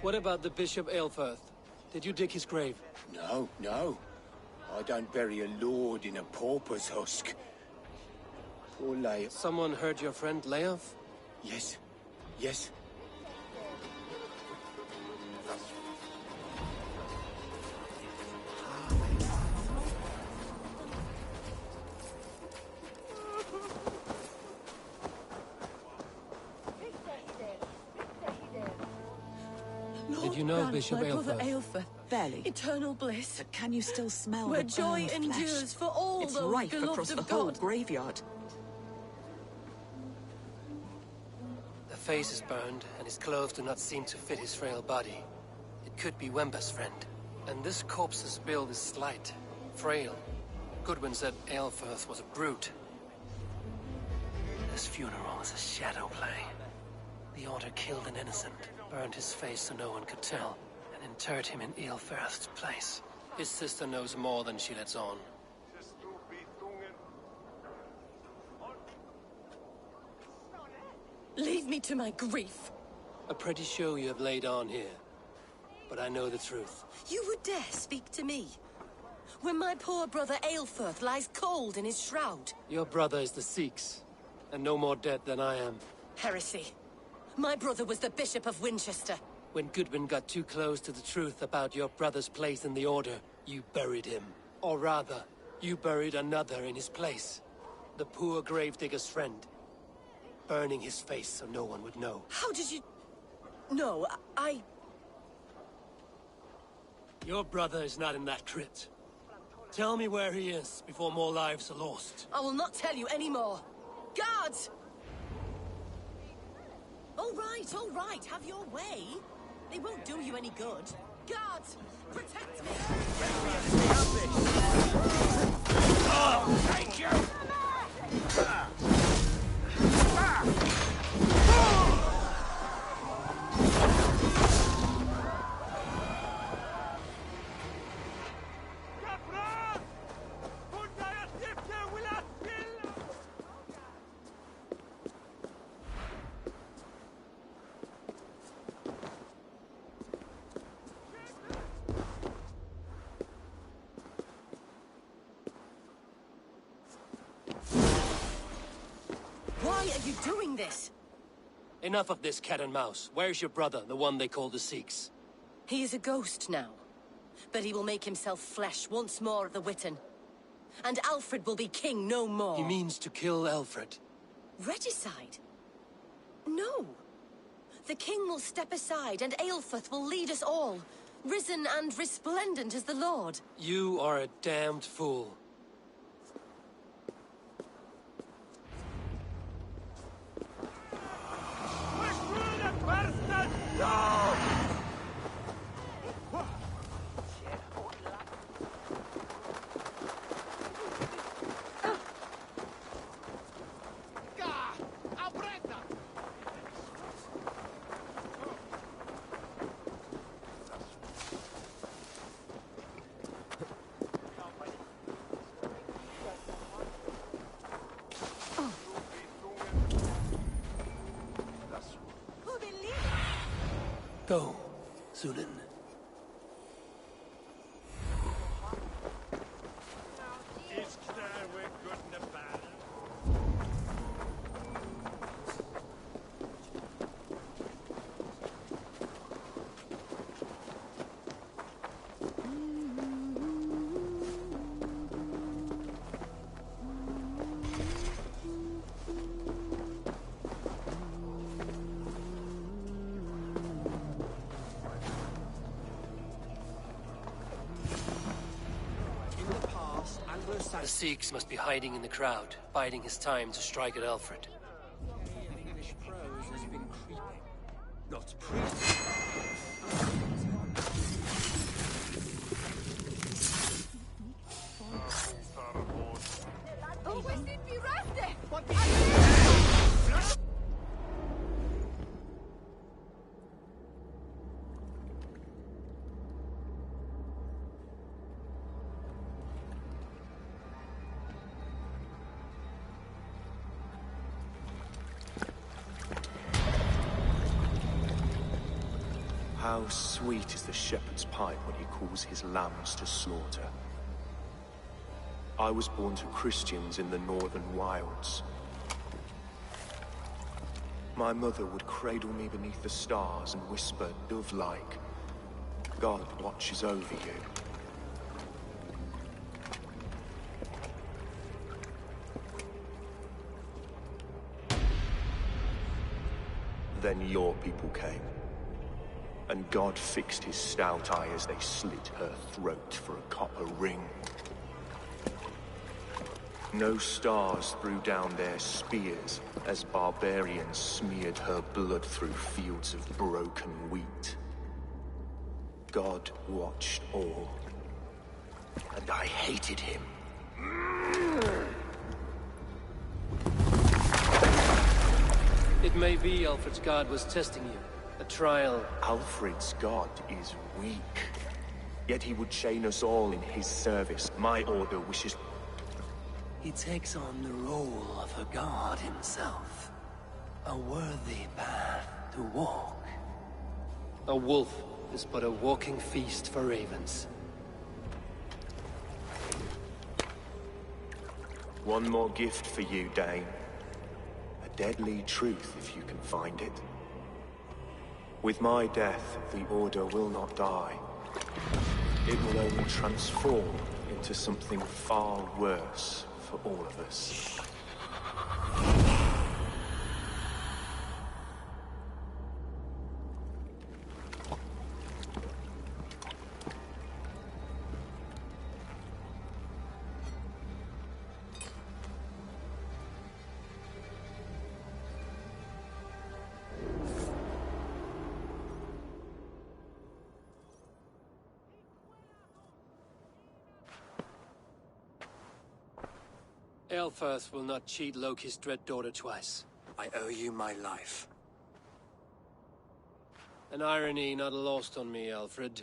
What about the Bishop Aelfirth? Did you dig his grave? No, no. I don't bury a lord in a pauper's husk. Or Layoff. Someone heard your friend Layoff? Yes. Yes. Did you know Bishop brother Aelfirth? Aelfirth, barely. Eternal bliss. But can you still smell Where the joy burned endures flesh? for all It's those rife beloved across the of whole God. graveyard. The face is burned, and his clothes do not seem to fit his frail body. It could be Wember's friend. And this corpse's build is slight, frail. Goodwin said Aelfirth was a brute. This funeral is a shadow play. The Order killed an innocent, burned his face so no one could tell, and interred him in Aelfirth's place. His sister knows more than she lets on. Leave me to my grief. A pretty show you have laid on here. But I know the truth. You would dare speak to me? When my poor brother Aelfirth lies cold in his shroud. Your brother is the Sikhs, and no more dead than I am. Heresy. My brother was the Bishop of Winchester. When Goodwin got too close to the truth about your brother's place in the Order, you buried him. Or rather, you buried another in his place. The poor gravedigger's friend. Burning his face so no one would know. How did you... No, I... Your brother is not in that crypt. Tell me where he is, before more lives are lost. I will not tell you any more. Guards! All right, have your way. They won't do you any good. Guards, protect me! Oh, thank you! Why are you doing this? Enough of this cat and mouse. Where's your brother, the one they call the Sikhs? He is a ghost now. But he will make himself flesh once more at the Witten. And Alfred will be king no more. He means to kill Alfred. Regicide? No. The king will step aside and Aelfrith will lead us all. Risen and resplendent as the Lord. You are a damned fool. Go, Sunan. The Sikhs must be hiding in the crowd, biding his time to strike at Alfred. English prose has been creeping. Not priest. How sweet is the shepherd's pipe when he calls his lambs to slaughter. I was born to Christians in the northern wilds. My mother would cradle me beneath the stars and whisper, dove-like, God watches over you. Then your people came. And God fixed his stout eye as they slit her throat for a copper ring. No stars threw down their spears as barbarians smeared her blood through fields of broken wheat. God watched all, and I hated him. It may be Alfred's God was testing you. A trial. Alfred's God is weak. Yet he would chain us all in his service. My order wishes... He takes on the role of a god himself. A worthy path to walk. A wolf is but a walking feast for ravens. One more gift for you, Dane. A deadly truth, if you can find it. With my death, the Order will not die. It will only transform into something far worse for all of us. Aelfirth will not cheat Loki's dread daughter twice. I owe you my life. An irony not lost on me, Alfred.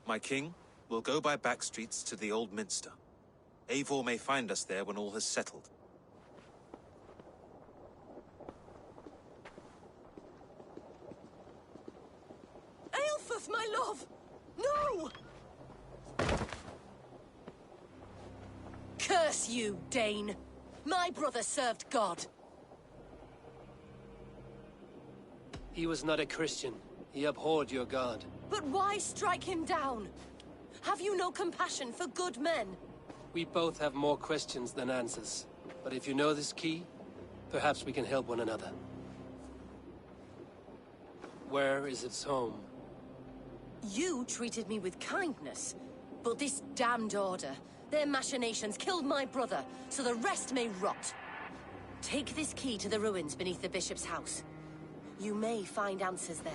My king, we'll go by back streets to the Old Minster. Eivor may find us there when all has settled. Aelfirth, my love! No! Curse you, Dane! My brother served God. He was not a Christian. He abhorred your god. But why strike him down? Have you no compassion for good men? We both have more questions than answers. But if you know this key, perhaps we can help one another. Where is its home? You treated me with kindness, but this damned order, their machinations killed my brother, so the rest may rot. Take this key to the ruins beneath the bishop's house. You may find answers there.